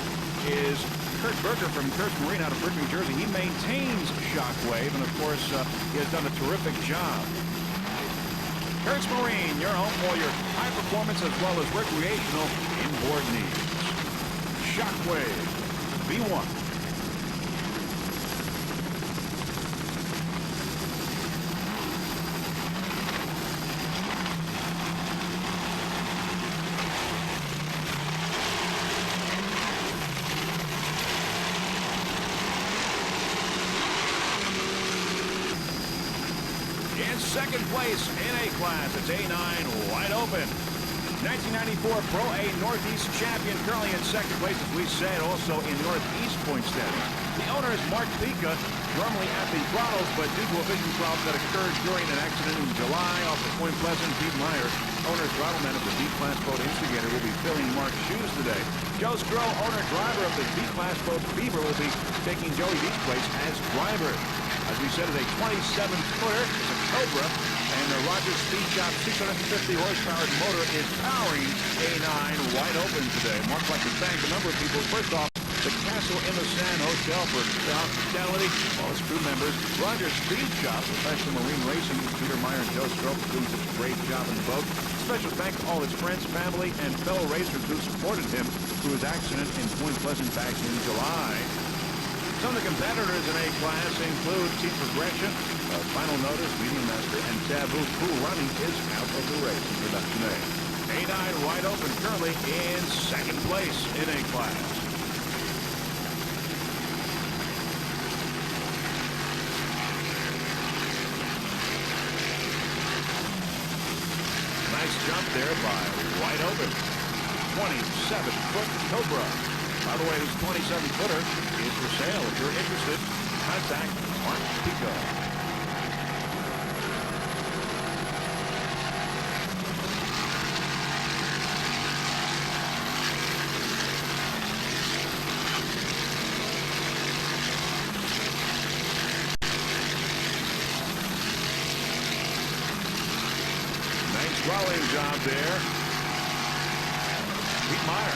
is Kurt Berger from Kurt's Marine out of Brick, New Jersey. He maintains Shockwave, and of course, he has done a terrific job. Kurt's Marine, your home for your high performance as well as recreational inboard needs. Shockwave B1. Second place in A class. It's A9 wide open. 1994 Pro A Northeast champion, currently in second place, as we said, also in Northeast point standings. The owner is Mark Pika, normally at the throttles, but due to a vision problem that occurred during an accident in July off of Point Pleasant, Pete Meyer, owner throttleman of the B-Class boat Instigator, will be filling Mark's shoes today. Joe Scrow, owner driver of the B-Class boat Beaver, will be taking Joey Beach's place as driver. As we said, it's a 27-footer, it's a Cobra, and the Rogers Speed Shop 650 horsepower motor is powering A9 wide open today. Mark would like to thank a number of people. First off, the Castle in the Sand Hotel for the hospitality, all its crew members. Rogers Speed Shop, professional marine racing, Peter Meyer and Joe Scrope for doing such a great job in the boat. Special thanks to all his friends, family, and fellow racers who supported him through his accident in Point Pleasant back in July. Some of the competitors in A-Class include Team Progression, Final Notice, Medium Master, and Taboo. Cool Running is out of the race in production A. A9 wide open, currently in second place in A-Class. Nice jump there by wide open. 27-foot Cobra. By the way, this 27-footer is for sale. If you're interested, contact Mark Pico. job there. Pete Meyer.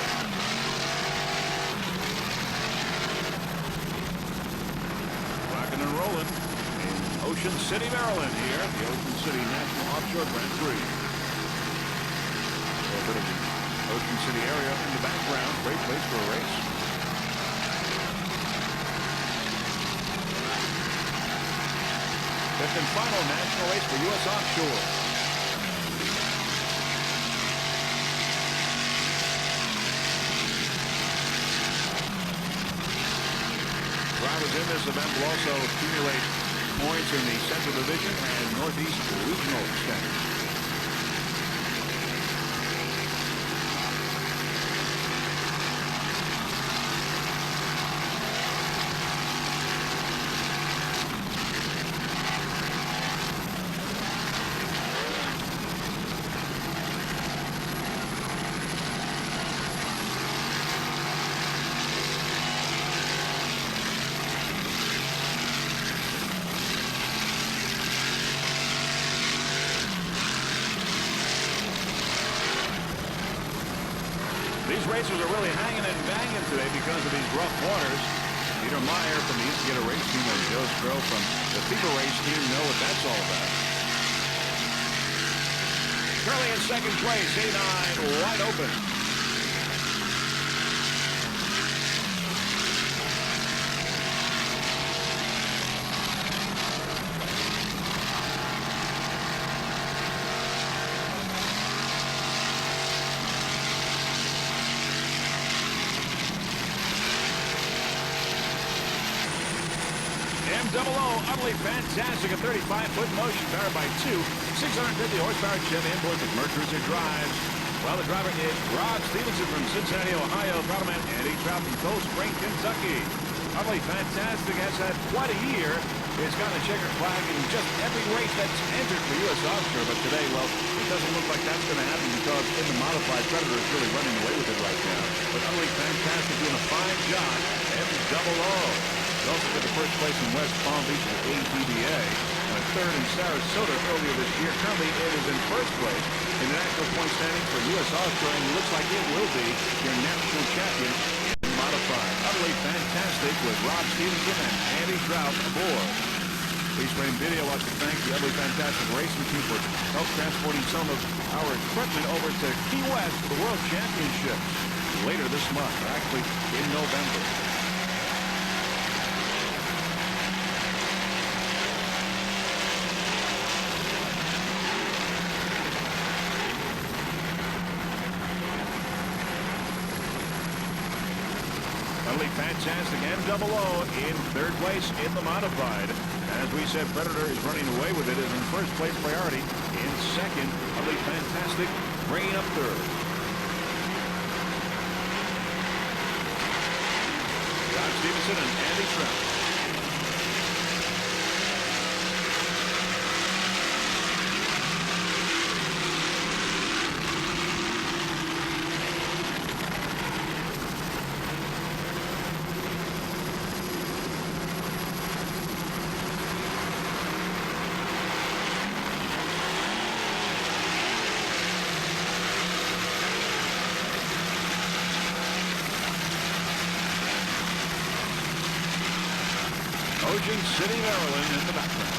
Rocking and rolling in Ocean City, Maryland here. The Ocean City National Offshore Grand Prix. A little bit of the Ocean City area in the background. Great place for a race. Fifth and final national race for U.S. Offshore. Drivers in this event will also accumulate points in the Central Division and Northeast Regional standings. These racers are really hanging and banging today because of these rough waters. Peter Meyer from the Instigator Race Team and Joe Skro from the FIBA Race Team know what that's all about. Currently in second place, A9 wide open. Utterly fantastic, a 35-foot motion powered by two 650-horsepower Chevy imports with Mercury drives. Well, the driver is Rod Stevenson from Cincinnati, Ohio. Proudman Andy Trout from Cold Spring, Kentucky. Utterly fantastic, has had quite a year. It's got a checkered flag in just every race that's entered for U.S. Offshore. But today, well, it doesn't look like that's going to happen because in the modified Predator is really running away with it right now. But utterly fantastic, doing a fine job. M-double-O. He also got the first place in West Palm Beach at ATBA and a third in Sarasota earlier this year. Currently, it is in first place in the national point standing for U.S. Offshore, and it looks like it will be your national champion in modified. Utterly fantastic with Rob Stevenson and Andy Trout aboard. Police Frame Video wants to thank the utterly fantastic racing team for help transporting some of our equipment over to Key West for the World Championships later this month, actually in November. Fantastic M-double-O in third place in the modified. As we said, Predator is running away with it as in first place priority. In second, utterly fantastic, bringing up third. Rod Stevenson and Andy Trout. Ocean City, Maryland in the background.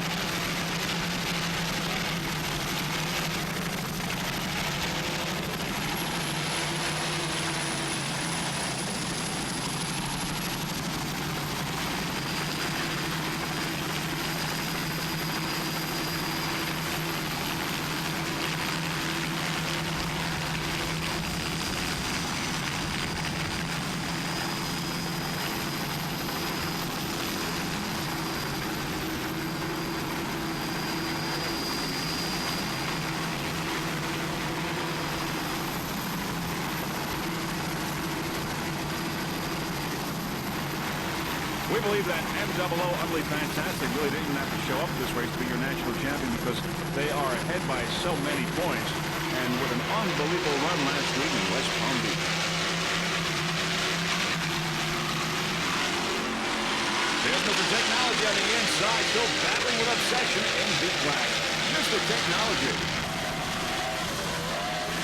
We believe that M-double-O, utterly fantastic, really didn't have to show up this race to be your national champion because they are ahead by so many points and with an unbelievable run last week in West Palm Beach. There's Mr. Technology on the inside, still battling with obsession in big flag. Mr. Technology.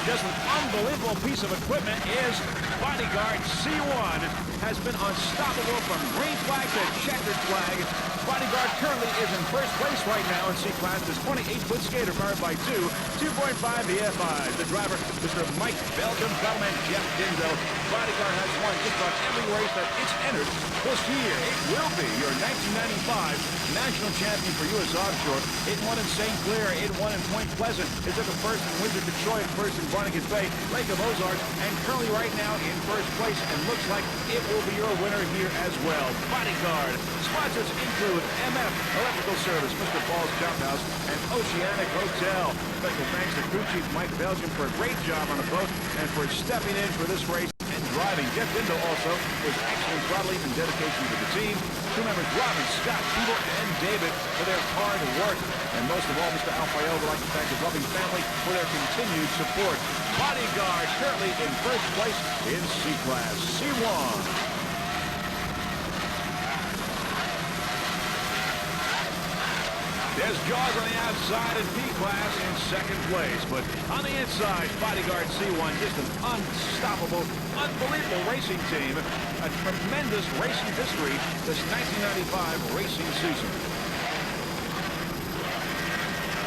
Just an unbelievable piece of equipment is Bodyguard C1. Has been unstoppable from green flag to checkered flag. Bodyguard currently is in first place right now in C-Class. This 28-foot skater powered by 2.5 VFIs. The driver, Mr. Mike Belgium, Bellman Jeff Dindo. Bodyguard has won just about every race that it's entered this year. It will be your 1995 national champion for U.S. Offshore. It won in St. Clair. It won in Point Pleasant. It took a first in Windsor, Detroit, first in Barnegat Bay, Lake of Ozarks, and currently right now in first place, and looks like it will be your winner here as well. Bodyguard. Sponsors include MF Electrical Service, Mr. Paul's Chop House, and Oceanic Hotel. Special thanks to crew chief Mike Belgium for a great job on the boat and for stepping in for this race and driving. Jeff Dindo also was excellent throttling and dedication to the team. Crew members Robin, Scott, Peter, and David for their hard work. And most of all, Mr. Alfael would like to thank his loving family for their continued support. Bodyguard currently in first place in C-Class. C1. There's Jaws on the outside in P-Class in second place. But on the inside, Bodyguard C1, just an unstoppable, unbelievable racing team. A tremendous racing history this 1995 racing season.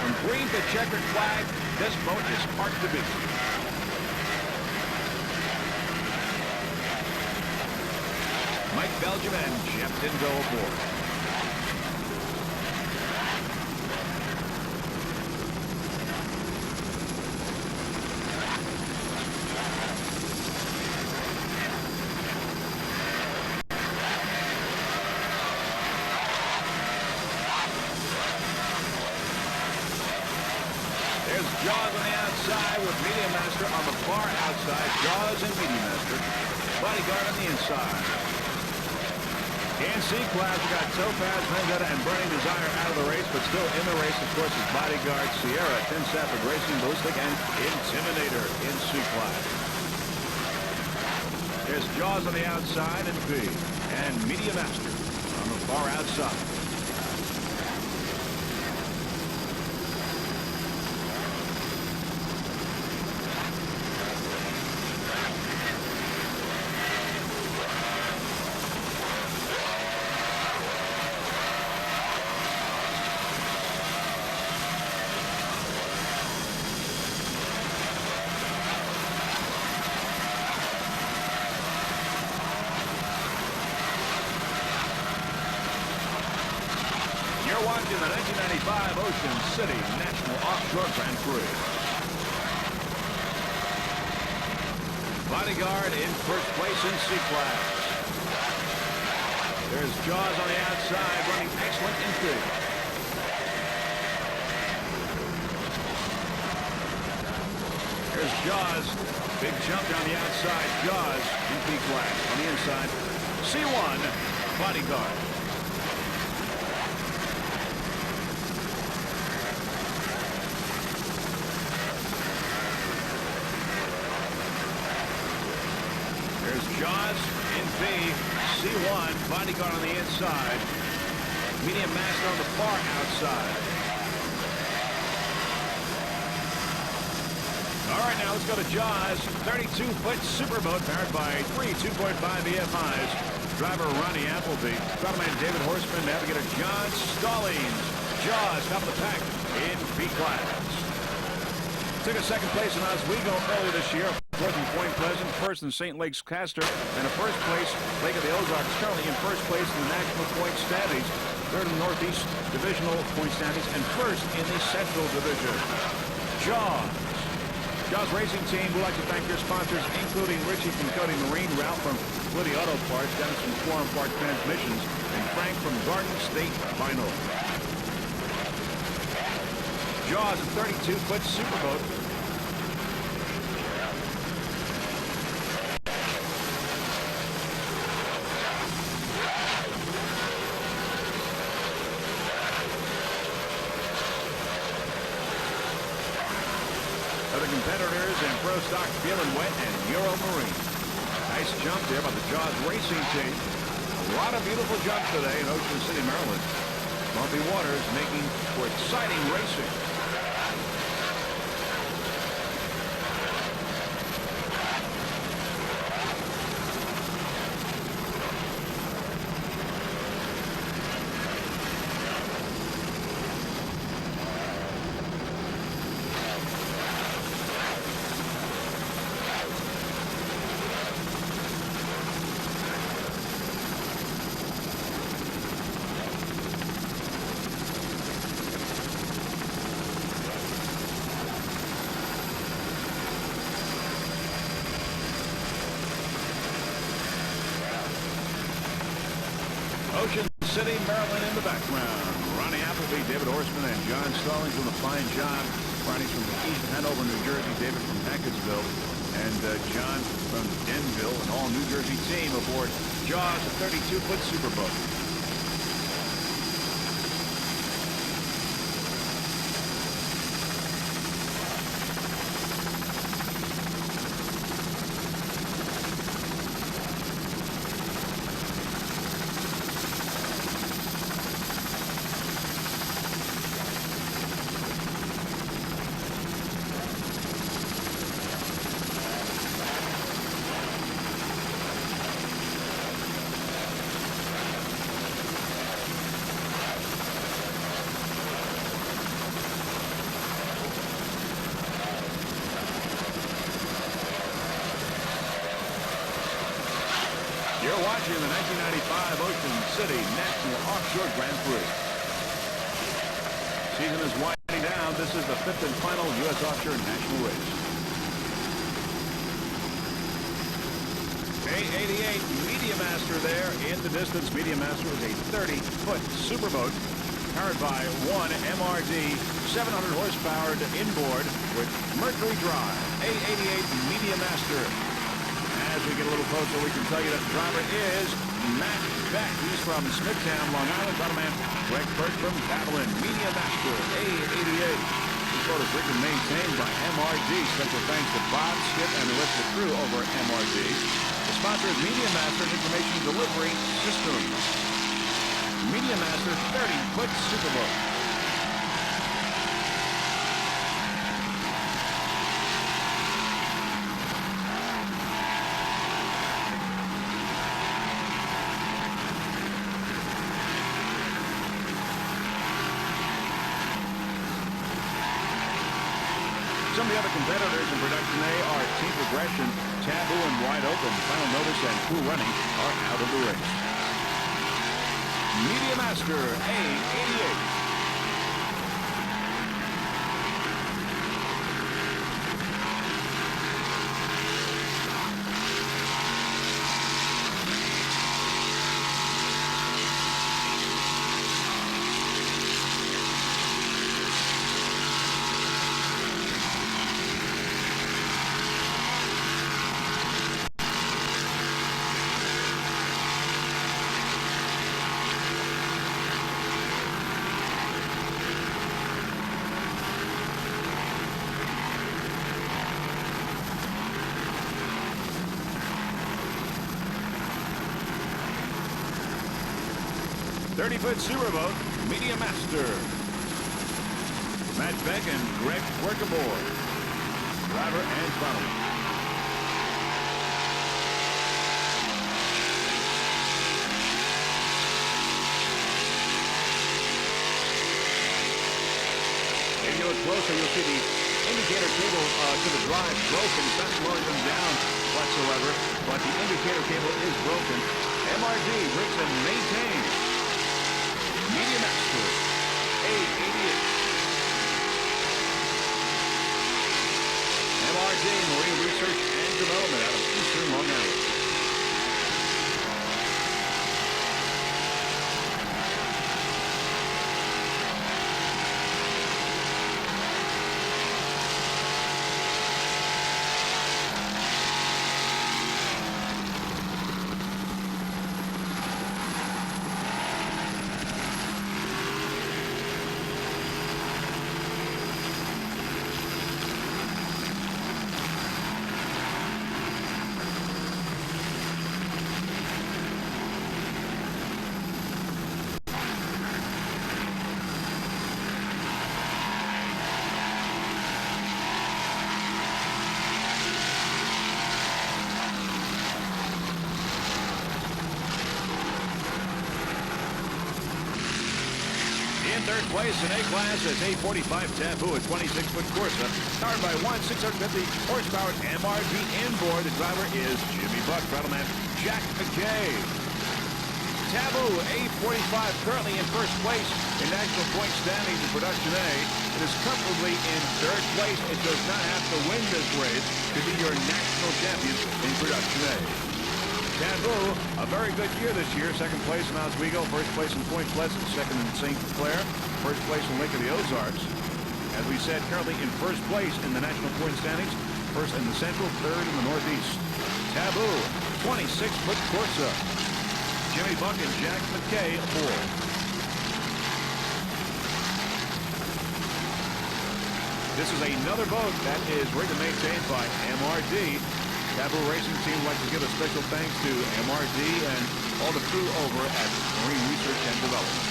From green to checkered flag, this boat is hard to beat. Mike Belgium and Jeff Dindo aboard. Jaws on the outside with Media Master on the far outside. Jaws and Media Master. Bodyguard on the inside. In C-Class, we got Topaz, Vendetta, and Burning Desire out of the race, but still in the race, of course, is Bodyguard, Sierra, 10 Sanford Racing, Ballistic, and Intimidator in C-Class. There's Jaws on the outside and B, and Media Master on the far outside. You're watching the 1995 Ocean City National Offshore Grand Prix. Bodyguard in first place in C-Class. There's Jaws on the outside, running excellent in P. There's Jaws. Big jump down the outside. Jaws in P-Class. On the inside, C1, Bodyguard. Jaws in B, C1, Bodyguard on the inside, Medium Master on the far outside. All right, now let's go to Jaws, 32-foot superboat powered by 3 2.5 VFIs. Driver Ronnie Appleby, Throttle David Horseman, Navigator John Stallings. Jaws, top of the pack in B-Class. Took a second place in Oswego earlier this year. Fourth in Point Pleasant, first in St. Lakes Castor, and a first place, Lake of the Ozarks, currently in first place in the National Point Standings, third in the Northeast Divisional Point Standings, and first in the Central Division. Jaws Racing Team, we'd like to thank your sponsors, including Richie from Cody Marine, Ralph from Woody Auto Parts, Dennis from Quorum Park Transmissions, and Frank from Garden State Vinyl. Jaws, a 32-foot superboat. Other competitors in Pro Stock, Feel and Wet, and Euro Marine. Nice jump there by the Jaws Racing Team. A lot of beautiful jumps today in Ocean City, Maryland. Bumpy waters making for exciting racing. Ocean City, Maryland in the background. Ronnie Appleby, David Horseman, and John Stallings with a fine job. Ronnie's from East Hanover, New Jersey. David from Hackett'sville. And John from Denville, an all New Jersey team aboard Jaws, a 32-foot superboat. You're watching the 1995 Ocean City National Offshore Grand Prix. Season is winding down. This is the 5th and final U.S. Offshore National race. A88 Media Master there in the distance. Media Master is a 30-foot superboat powered by one MRD, 700 horsepower inboard with Mercury drive. A88 Media Master. As we get a little closer, we can tell you that the driver is Matt Beck. He's from Smithtown, Long Island. Automan Greg Burke from Babylon. Media Master A88. This boat is rigged and maintained by MRD. Special thanks to Bob, Skip, and the rest of the crew over at MRD. The sponsor is Media Master Information Delivery Systems. Media Master 30-foot superboat. Some of the other competitors in production A are Team Progression, Taboo, and Wide Open. Final Notice and Cool Running are out of the race. Media Master A88. Thirty-foot superboat, Media Master. Matt Beck and Greg Work aboard. Driver and funnel. If you look closer, you'll see the indicator cable to the drive broken. It's not slowing them down whatsoever, but the indicator cable is broken. MRD rigs and maintains. Media Master A88. MRD Marine Research and Development out of Eastern Long Island. In third place in A-Class is A45 Taboo, a 26-foot Corsa, powered by one 650 horsepower MRD inboard. The driver is Jimmy Buck, Battleman Jack McKay. Taboo, A45, currently in first place in national point standings in Production A. It is comfortably in third place. It does not have to win this race to be your national champion in Production A. Taboo, a very good year this year. Second place in Oswego, first place in Point Pleasant, second in St. Clair, first place in Lake of the Ozarks. As we said, currently in first place in the national point standings, first in the Central, third in the Northeast. Taboo, 26-foot Corsa. Jimmy Buck and Jack McKay aboard. This is another boat that is rigged and maintained by MRD. Taboo Racing Team would like to give a special thanks to MRD and all the crew over at Marine Research and Development.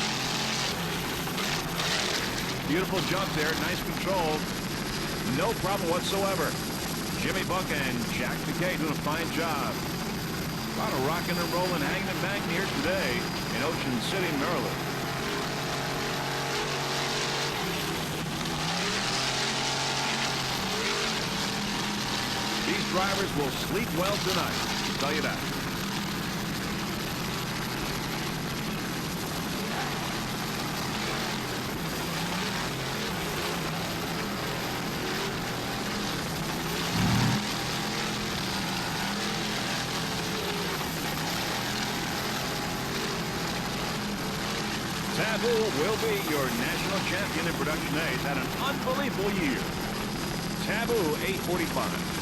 Beautiful jump there, nice control, no problem whatsoever. Jimmy Buck and Jack McKay doing a fine job. A lot of rocking and rolling, hanging and banging here today in Ocean City, Maryland. These drivers will sleep well tonight, I'll tell you that. Taboo will be your national champion in Production A. Had an unbelievable year. Taboo 845.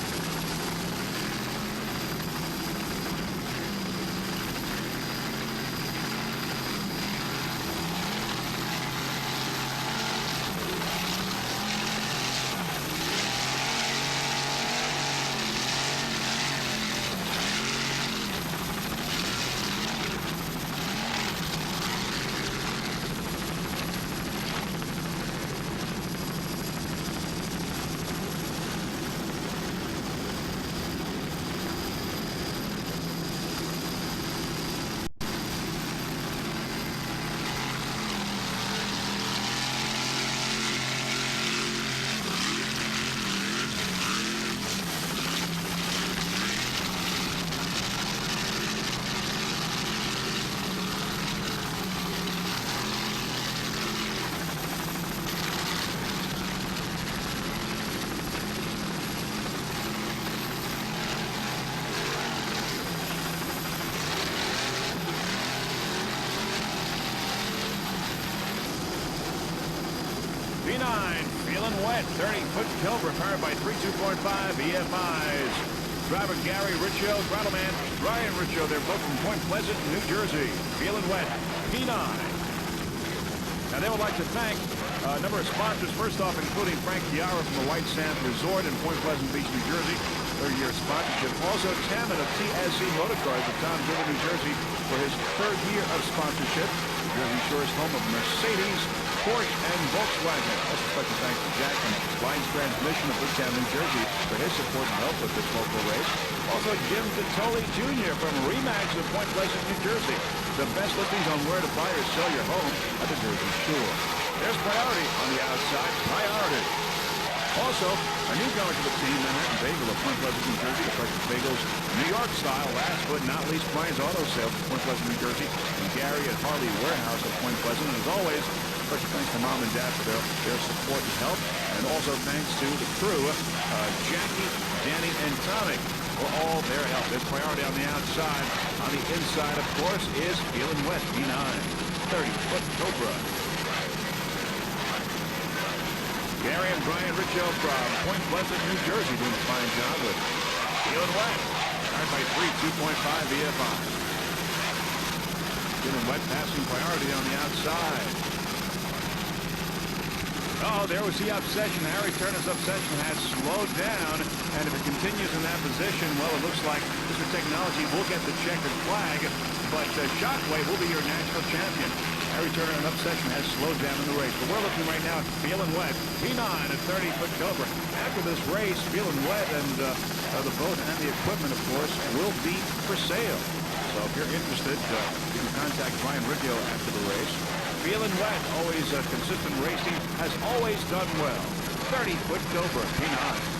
B9, feeling wet, 30-foot Cobra powered by 3 2.5 EFIs. Driver Gary Richo, throttle man Brian Richo, they're both from Point Pleasant, New Jersey. Feeling wet, P9. Now they would like to thank a number of sponsors, first off including Frank Chiara from the White Sands Resort in Point Pleasant Beach, New Jersey, third-year sponsorship. Also Tammin of TSC Motorcars of Toms River, New Jersey for his third year of sponsorship. New Jersey Shore's home of Mercedes, Porsche, and Volkswagen. Also special thanks to Jack from Lines Transmission of Woodtown, New Jersey for his support and help with this local race. Also Jim Vitoli Jr. from Remax of Point Pleasant, New Jersey. The best listings on where to buy or sell your home at the Jersey Shore. There's Priority on the outside. Priority. Also, a newcomer to the team, Manhattan Bagel of Point Pleasant, New Jersey, to purchase bagels New York style. Last but not least, Brian's Auto Sales of Point Pleasant, New Jersey, and Gary at Harley Warehouse of Point Pleasant. And as always, special thanks to Mom and Dad for their support and help. And also thanks to the crew, Jackie, Danny, and Tommy for all their help. There's Priority on the outside. On the inside, of course, is Feeling Wet, B9, 30-foot Cobra. Gary and Brian Richo from Point Pleasant, New Jersey, doing a fine job with Feeling Wet. Powered by 3 2.5 EFI. Feeling Wet passing Priority on the outside. Oh, there was the obsession. Harry Turner's obsession has slowed down, and if it continues in that position, well, it looks like Mr. Technology will get the checkered flag, but Shockwave will be your national champion. Harry Turner and obsession has slowed down in the race, but we're looking right now at Feeling Wet, P9 at 30-foot Cobra. After this race, Feeling Wet and the boat and the equipment, of course, will be for sale. So if you're interested, you can contact Brian Richo after the race. Feeling Wet, always consistent racing, has always done well. 30-foot Cobra, P9.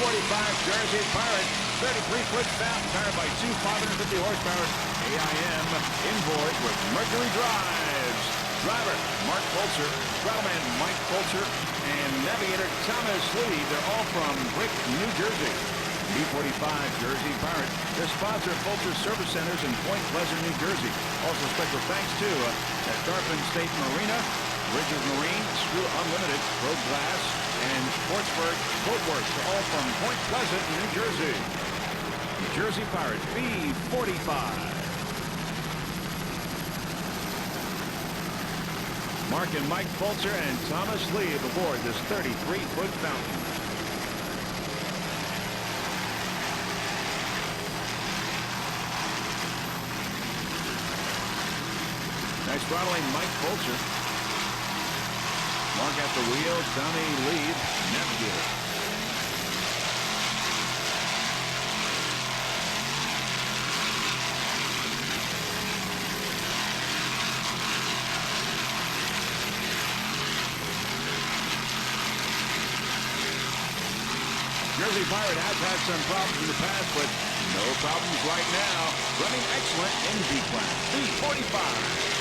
Jersey Pirate, 33-foot fountain powered by two 550 horsepower AIM inboard with Mercury drives. Driver, Mark Fulcher, Rattleman Mike Fulcher, and navigator Thomas Lee. They're all from Brick, New Jersey. B-45 Jersey Pirate. Their sponsor, Fulcher Service Centers in Point Pleasant, New Jersey. Also special thanks to Tarpon State Marina, Bridges Marine, Screw Unlimited, Pro Glass, and Portsburg Boatworks. All from Point Pleasant, New Jersey. Jersey Pirate B-45. Mark and Mike Fulcher and Thomas Lee aboard this 33-foot fountain. Nice throttling, Mike Fulcher. Mark at the wheel, Tommy Lee, navigator. Jersey Pirate has had some problems in the past, but no problems right now. Running excellent in B-Class. B-45.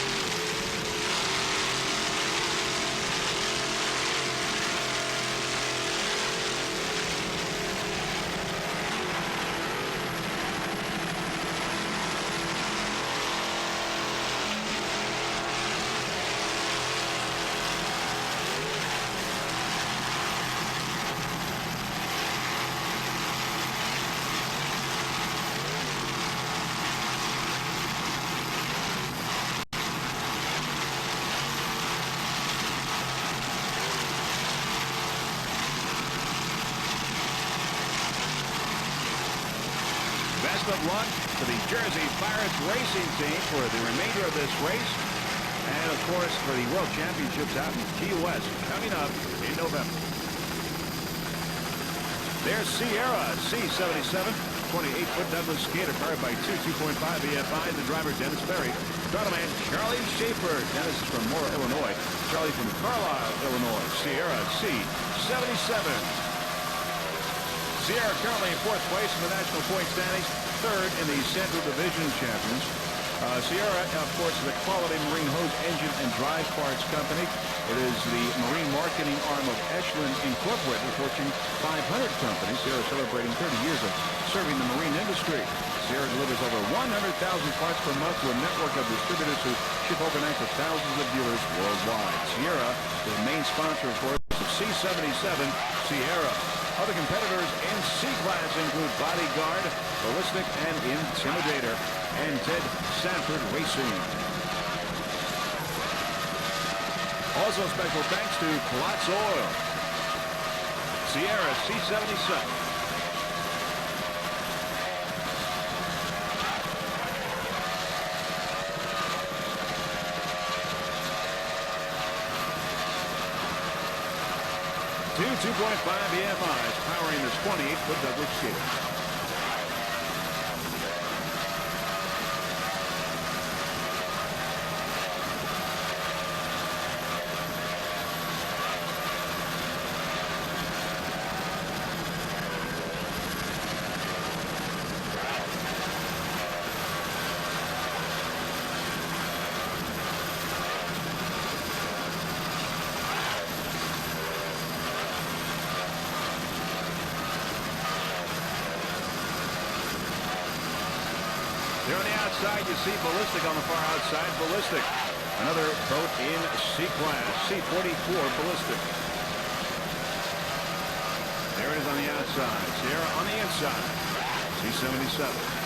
Best of luck to the Jersey Pirates racing team for the remainder of this race. And, of course, for the World Championships out in Key West coming up in November. There's Sierra C-77, 28-foot Douglas skater powered by two 2.5 EFI. The driver, Dennis Berry. Throttleman, Charlie Schaefer. Dennis is from Moore, Illinois. Charlie from Carlisle, Illinois. Sierra C-77. Sierra currently in fourth place in the national point standings, third in the Central Division Champions. Sierra, of course, is a quality marine hose engine and drive parts company. It is the marine marketing arm of Echelon Incorporated, a Fortune 500 company. Sierra celebrating 30 years of serving the marine industry. Sierra delivers over 100,000 parts per month to a network of distributors who ship overnight to thousands of dealers worldwide. Sierra is the main sponsor, of course, of C-77 Sierra. Other competitors in C-Class include Bodyguard, Ballistic, and Intimidator, and Ted Sanford Racing. Also special thanks to Klotz Oil. Sierra C-77. Two 2.5 EFIs powering this 28-foot Douglas skater. There on the outside, you see Ballistic on the far outside. Ballistic, another boat in C-Class, C-44 Ballistic. There it is on the outside. Sierra on the inside, C-77.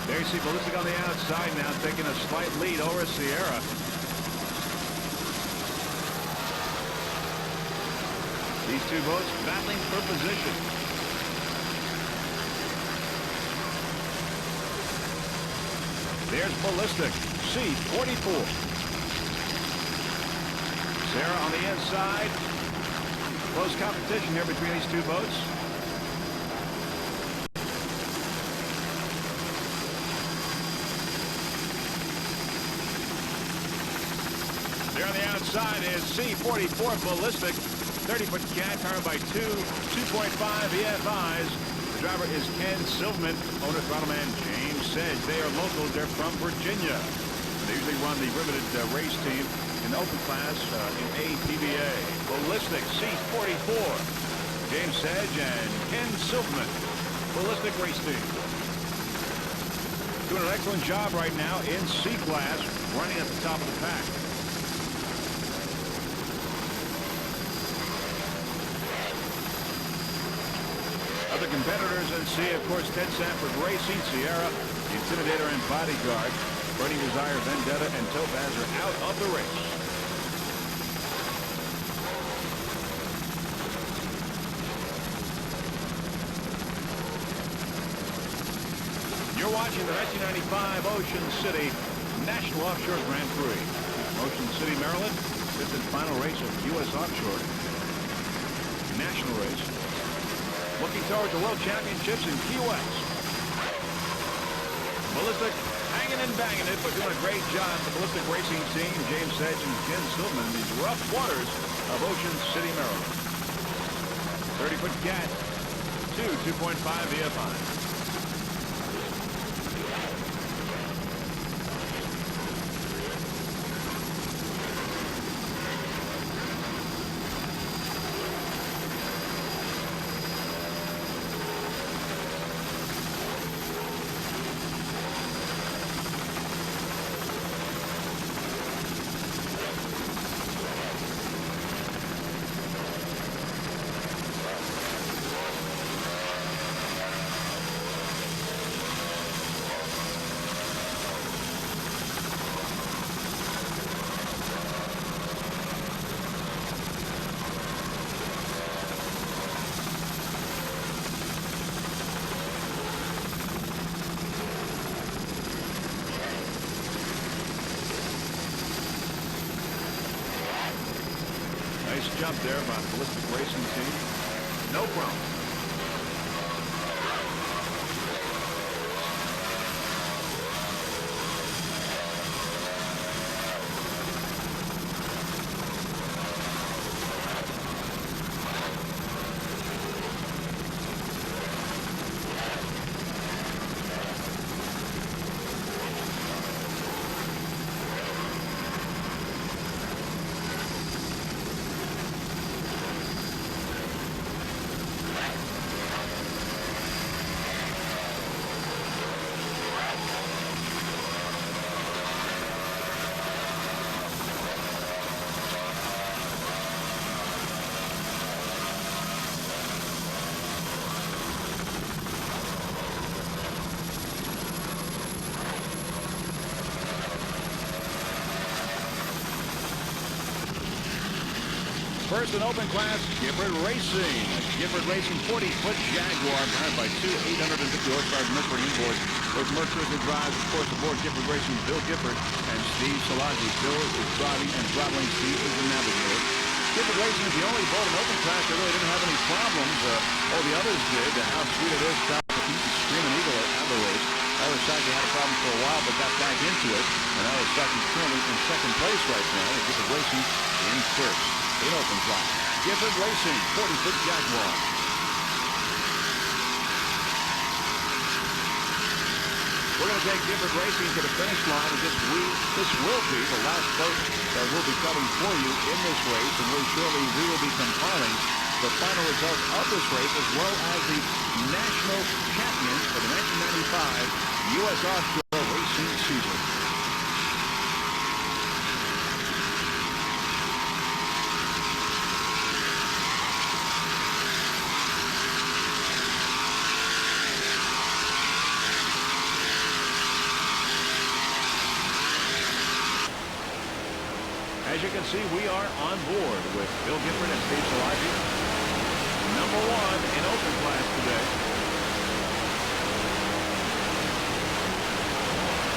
There you see Ballistic on the outside now, taking a slight lead over Sierra. These two boats battling for position. There's Ballistic, C-44. Sarah on the inside. Close competition here between these two boats. There on the outside is C-44 Ballistic. 30-foot cat powered by two 2.5 EFIs. The driver is Ken Silverman. Owner throttle-man James Sedge. They are local. They're from Virginia. They usually run the riveted race team in the open class in APBA. Ballistic C-44. James Sedge and Ken Silverman. Ballistic race team. Doing an excellent job right now in C-class, running at the top of the pack. Other competitors in C, of course, Ted Sanford Racing, Sierra, the Intimidator, and Bodyguard. Burning Desire, Vendetta, and Topaz are out of the race. You're watching the 1995 Ocean City National Offshore Grand Prix. Ocean City, Maryland, fifth and final race of U.S. Offshore National race. Looking towards the World Championships in Key West. Ballistic hanging and banging it, but doing a great job. The Ballistic racing team, James Sedge and Ken Silverman, in these rough waters of Ocean City, Maryland. 30-foot cat, 2.5 EFI. Nice jump there by Ballistic racing team. No problem. First in open class, Gifford Racing. Gifford Racing 40-foot Jaguar powered by two 850 horsepower Mercury inboards. Those Mercuries that drive, of course, aboard Gifford Racing, Bill Gifford and Steve Salagi. Bill is driving and throttling. Steve is the navigator. Gifford Racing is the only boat in open class that really didn't have any problems. All the others did. How sweet it is. Screaming Eagle out of the race. Arasaki had a problem for a while, but got back into it. And Arasaki is currently in second place right now. And Gifford Racing in first. In open class, Gifford Racing, 40-foot Jaguar. We're going to take Gifford Racing to the finish line, and this will be the last boat that we'll be covering for you in this race, and we will be compiling the final results of this race, as well as the national champions for the 1995 U.S. Offshore Racing season. As you can see, we are on board with Bill Gifford and Steve Salagi. Number one in open class today.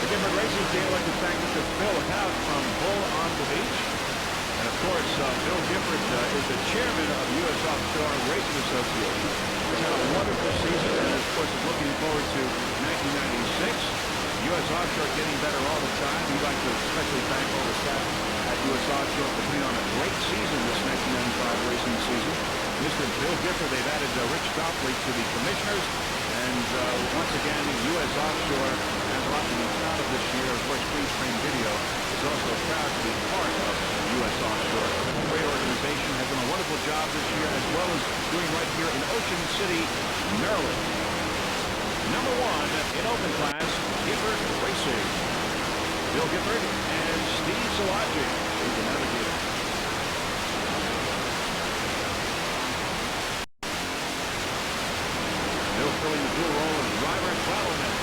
The Gifford Racing team would like to thank Mr. Phil Hout from Bull on the Beach. And of course, Bill Gifford is the chairman of U.S. Offshore Racing Association. He's had a wonderful season and, of course, is looking forward to 1996. U.S. Offshore getting better all the time. We'd like to especially thank all the staff at U.S. Offshore for putting on a great season this 1995 racing season. Mr. Bill Gifford, they've added Rich Stockley to the commissioners. And once again, U.S. Offshore has a lot to be proud of this year. Of course, Prix Video is also proud to be part of U.S. Offshore. A great organization, has done a wonderful job this year, as well as doing right here in Ocean City, Maryland. Number 1 in open class, Gifford Racing. Bill Gifford and Steve Szilagyi is the navigator. Bill filling the blue role as driver and travelman.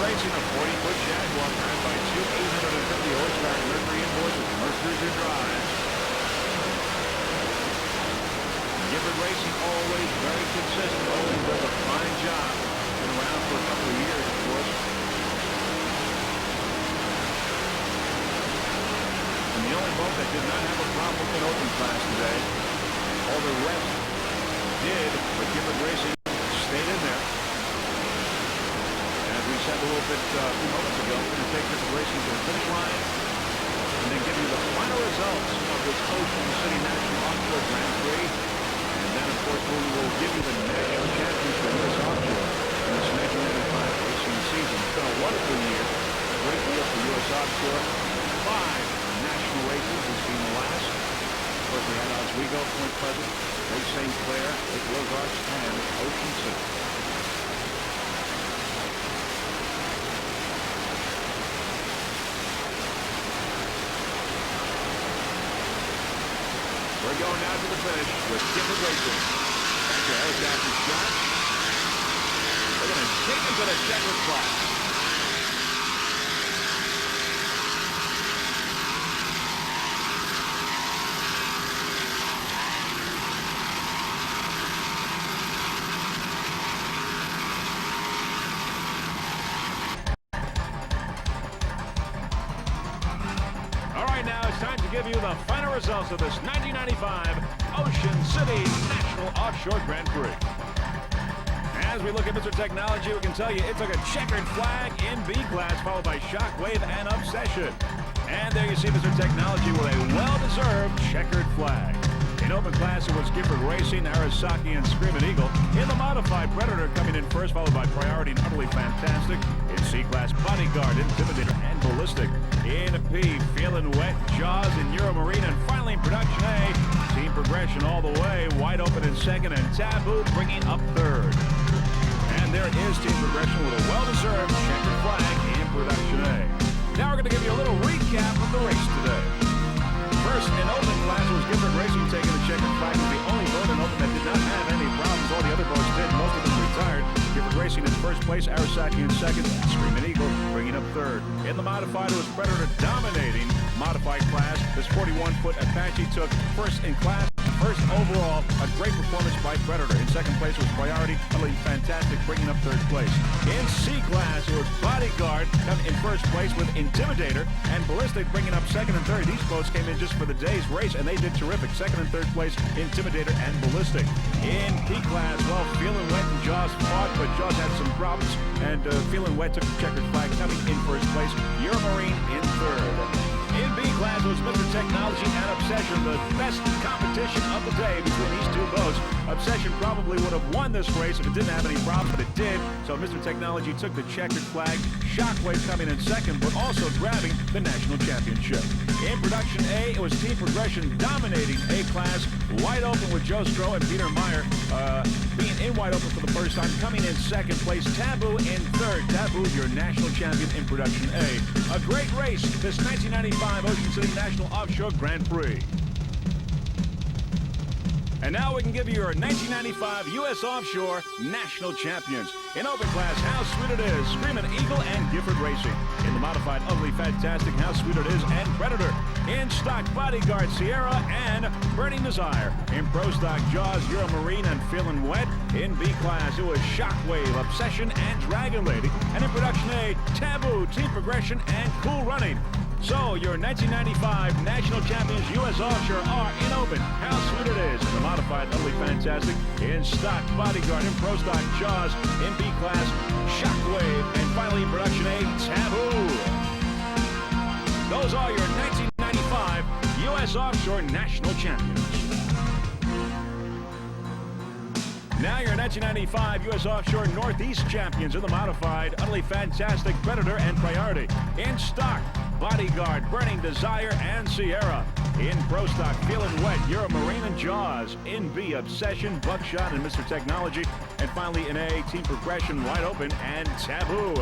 Racing a 40-foot Jaguar powered by two 850 horsepower Mercury inboards with Mercury drives. Gifford Racing always very consistent, always does a fine job. Been around for a couple of years, of course. And the only boat that did not have a problem in open class today, all the rest did, but Gifford Racing stayed in there. We said a little bit a few moments ago, we're going to take Gifford Racing to the finish line and then give you the final results of this Ocean City National Offshore Grand Prix. And then, of course, we will give you the national championship of U.S. Offshore in this 1995 racing season. It's been a wonderful year, a great year for U.S. Offshore. 5 national races, this being the last. Of course, we had Oswego, Point Pleasant, Lake St. Clair, Lake Ozarks, and Ocean City. We're going down to the finish with Gifford Racing. Back to Arasaki's shot. They're going to take him to the checkered flag. All right, now it's time to give you the final results of this 1995 Ocean City National Offshore Grand Prix. As we look at Mr. Technology, we can tell you it took a checkered flag in B class, followed by Shockwave and Obsession. And there you see Mr. Technology with a well-deserved checkered flag. In open class, it was Gifford Racing, Arasaki, and Screaming Eagle. In the modified, Predator coming in first, followed by Priority and Utterly Fantastic. In C-Class, Bodyguard, Intimidator, and Ballistic. In P, Feeling Wet, Jaws, and Euromarine. And finally, in Production A, Team Progression all the way, Wide Open in second, and Taboo bringing up third. And there is Team Progression with a well-deserved checkered flag in Production A. Now we're going to give you a little recap of the race today. First, in open class, it was Gifford Racing taking the checkered flag. It was the only boat in open that did not have any problems. All the other boats did. Most of them retired. Gifford Racing in first place, Arasaki in second, Screaming Eagle bringing up third. In the modified, it was Predator dominating modified class. This 41-foot Apache took first in class. First overall, a great performance by Predator. In second place was Priority, utterly fantastic, bringing up third place. In C-Class, it was Bodyguard coming in first place with Intimidator, and Ballistic bringing up second and third. These boats came in just for the day's race, and they did terrific. Second and third place, Intimidator and Ballistic. In P-Class, well, Feeling Wet and Jaws fought, but Jaws had some problems, and Feeling Wet took the checkered flag, coming in first place. Euromarine in third. In B-Class was Mr. Technology and Obsession, the best competition of the day between these two boats. Obsession probably would have won this race if it didn't have any problems, but it did. So Mr. Technology took the checkered flag. Shockwave coming in second, but also grabbing the national championship. In Production A, it was Team Progression dominating A-Class. Wide Open with Joe Stroh and Peter Meyer being in Wide Open for the first time. Coming in second place, Taboo in third. Taboo, your national champion in Production A. A great race, this 1995 Ocean City National Offshore Grand Prix. And now we can give you your 1995 U.S. Offshore National Champions. In open class, how sweet it is, Screamin' Eagle and Gifford Racing. In the modified Ugly Fantastic, how sweet it is, and Predator. In stock, Bodyguard, Sierra, and Burning Desire. In pro stock, Jaws, Euro Marine, and Feelin' Wet. In B class, it was Shockwave, Obsession, and Dragon Lady. And in production A, Taboo, Team Progression, and Cool Running. So, your 1995 National Champions U.S. Offshore are in open. How sweet it is. In the modified Ugly Fantastic. In stock, Bodyguard. In pro stock, Jaws. In B class, Shockwave. And finally, in production A, Taboo. Those are your 1995 U.S. Offshore National Champions. Now your 1995 U.S. Offshore Northeast Champions in the modified Utterly Fantastic, Predator, and Priority. In stock, Bodyguard, Burning Desire, and Sierra. In pro stock, Feelin' Wet, Euro Marine, and Jaws. In B, Obsession, Buckshot, and Mr. Technology. And finally in A, Team Progression, Wide Open, and Taboo.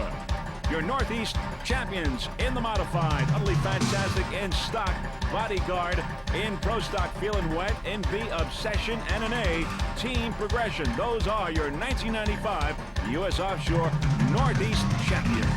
Your Northeast Champions in the modified Utterly Fantastic, in stock, Bodyguard. In pro stock, Feelin' Wet. In B, Obsession, and in A, Team Progression. Those are your 1995 U.S. Offshore Northeast Champions.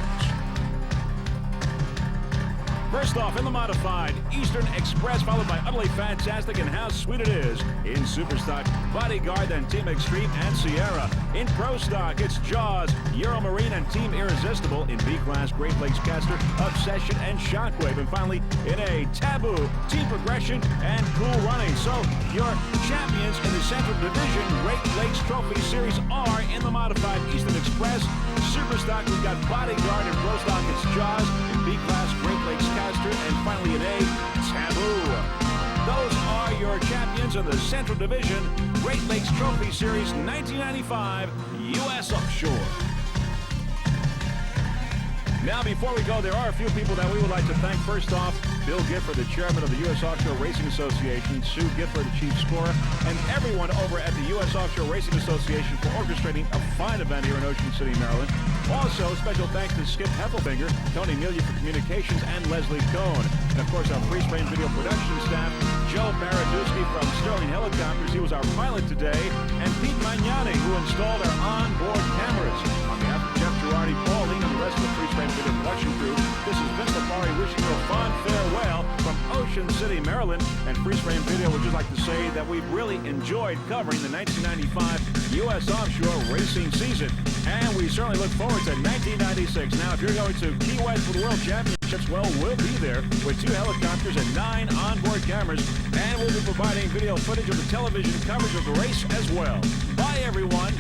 First off, in the modified, Eastern Express, followed by Utterly Fantastic and How Sweet It Is. In Superstock, Bodyguard, then Team Extreme and Sierra. In Pro Stock, it's Jaws, Euro Marine, and Team Irresistible. In B Class, Great Lakes Caster, Obsession, and Shockwave. And finally, in A, Taboo, Team Progression, and Cool Running. So, your champions in the Central Division Great Lakes Trophy Series are in the modified Eastern Express. Superstock, we've got Bodyguard. In Pro Stock, it's Jaws. In B Class, Great Lakes Caster, and finally in A, Taboo. Those are your champions of the Central Division Great Lakes Trophy Series 1995 U.S. Offshore. Now, before we go, there are a few people that we would like to thank. First off, Bill Gifford, the chairman of the U.S. Offshore Racing Association, Sue Gifford, the chief scorer, and everyone over at the U.S. Offshore Racing Association for orchestrating a fine event here in Ocean City, Maryland. Also, special thanks to Skip Heffelfinger, Tony Melia for communications, and Leslie Cohn. And, of course, our Freeze Frame video production staff, Joe Baraduski from Sterling Helicopters. He was our pilot today. And Pete Magnani, who installed our onboard cameras. On behalf of Jeff Girardi, Pauline, and the rest of the Freeze Frame video production crew, this is Vince Lafari wishing you a fond farewell from Ocean City, Maryland. And Freeze Frame Video would just like to say that we've really enjoyed covering the 1995 U.S. Offshore racing season. And we certainly look forward to 1996. Now, if you're going to Key West for the World Championships, well, we'll be there with 2 helicopters and 9 onboard cameras. And we'll be providing video footage of the television coverage of the race as well. Bye, everyone.